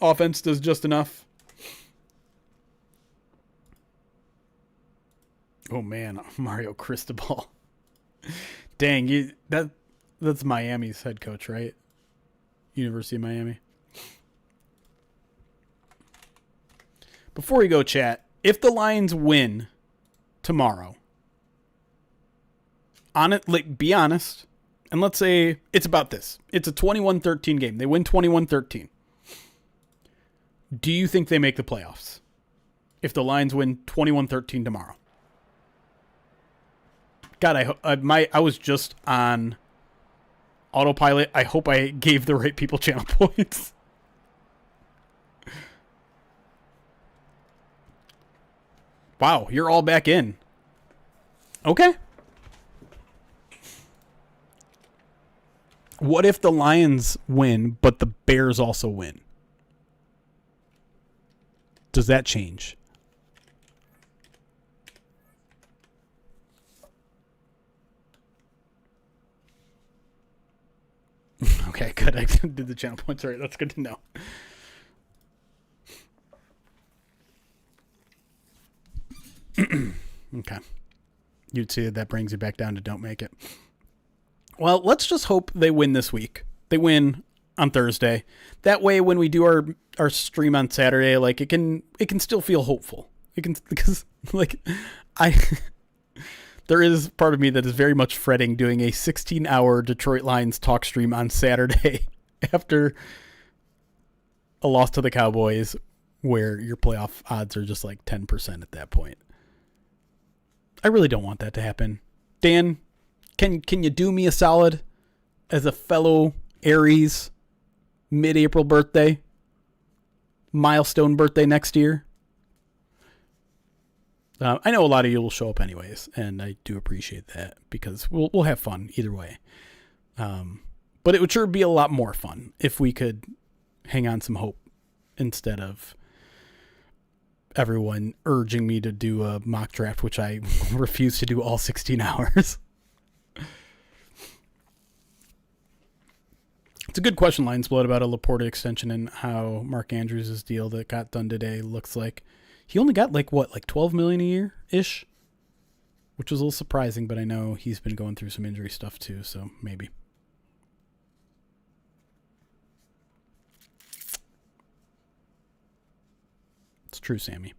Offense does just enough. Oh man, Mario Cristobal. Dang, that's Miami's head coach, right? University of Miami. Before we go, chat, if the Lions win tomorrow, be honest, and let's say it's about this. It's a 21-13 game. They win 21-13. Do you think they make the playoffs if the Lions win 21-13 tomorrow? God, I was just on autopilot. I hope I gave the right people channel points. Wow, you're all back in. Okay. What if the Lions win, but the Bears also win? Does that change? Okay, good. I did the channel points right. That's good to know. Okay. You'd see that brings you back down to don't make it. Well, let's just hope they win this week. They win on Thursday. That way, when we do our stream on Saturday, like it can still feel hopeful. It can, because like there is part of me that is very much fretting doing a 16-hour Detroit Lions talk stream on Saturday after a loss to the Cowboys, where your playoff odds are just like 10% at that point. I really don't want that to happen. Dan, can you do me a solid as a fellow Aries mid-April birthday, milestone birthday next year? I know a lot of you will show up anyways, and I do appreciate that because we'll have fun either way. But it would sure be a lot more fun if we could hang on some hope instead of everyone urging me to do a mock draft, which I refuse to do all 16 hours. It's a good question, Lions Blood, about a Laporta extension and how Mark Andrews' deal that got done today looks like. He only got like $12 million a year-ish, which was a little surprising, but I know he's been going through some injury stuff too, so maybe. It's true, Sammy.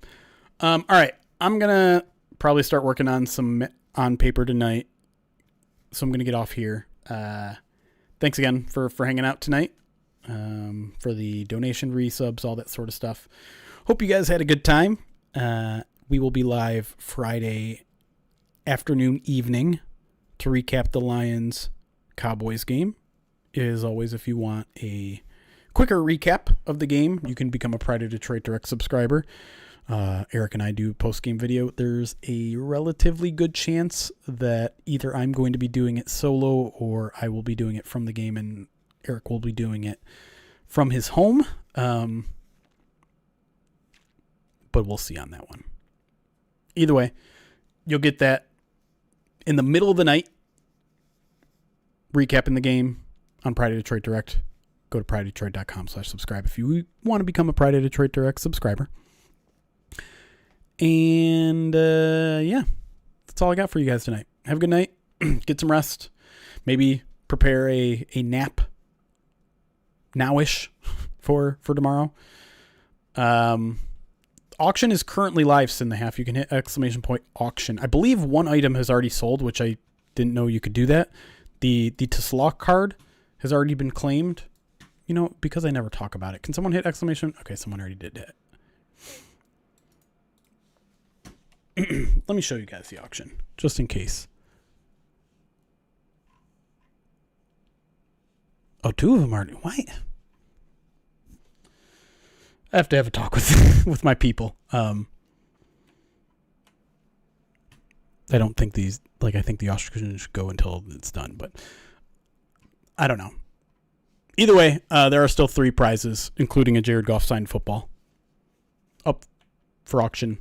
All right, I'm going to probably start working on some on paper tonight, so I'm going to get off here. Thanks again for hanging out tonight, for the donation, resubs, all that sort of stuff. Hope you guys had a good time. We will be live Friday afternoon, evening to recap the Lions Cowboys game. As always, if you want a quicker recap of the game, you can become a Pride of Detroit Direct subscriber. Eric and I do post-game video. There's a relatively good chance that either I'm going to be doing it solo or I will be doing it from the game and Eric will be doing it from his home. But we'll see on that one. Either way, you'll get that in the middle of the night, recapping the game on Pride of Detroit Direct. Go to prideofdetroit.com/subscribe if you want to become a Pride of Detroit Direct subscriber. And yeah, that's all I got for you guys tonight. Have a good night. Get some rest. Maybe prepare a nap nowish for tomorrow. Auction is currently live, Sin the Half. You can hit !auction. I believe one item has already sold, which I didn't know you could do that. The Tesla card has already been claimed. You know, because I never talk about it. Can someone hit ! Okay, someone already did it. Let me show you guys the auction, just in case. Oh, two of them are. Why? I have to have a talk with my people. I don't think these, I think the auction should go until it's done, but I don't know. Either way, there are still 3 prizes, including a Jared Goff signed football, up for auction.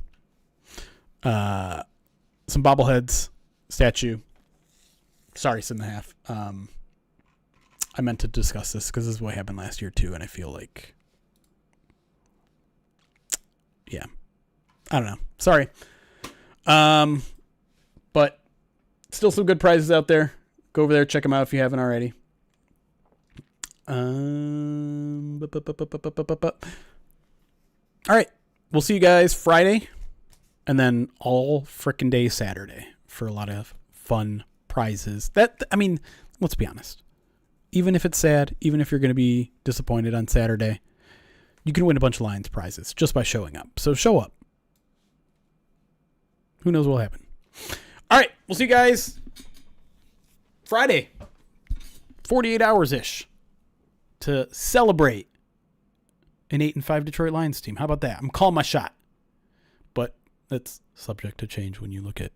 Some bobbleheads, statue. Sorry, Sin the Half. I meant to discuss this because this is what happened last year too, and I feel like, yeah, I don't know. Sorry. But still some good prizes out there. Go over there, check them out if you haven't already. All right, we'll see you guys Friday. And then all frickin' day Saturday for a lot of fun prizes. Let's be honest. Even if it's sad, even if you're going to be disappointed on Saturday, you can win a bunch of Lions prizes just by showing up. So show up. Who knows what will happen. All right, we'll see you guys Friday. 48 hours-ish to celebrate an 8-5 Detroit Lions team. How about that? I'm calling my shot. But that's subject to change when you look at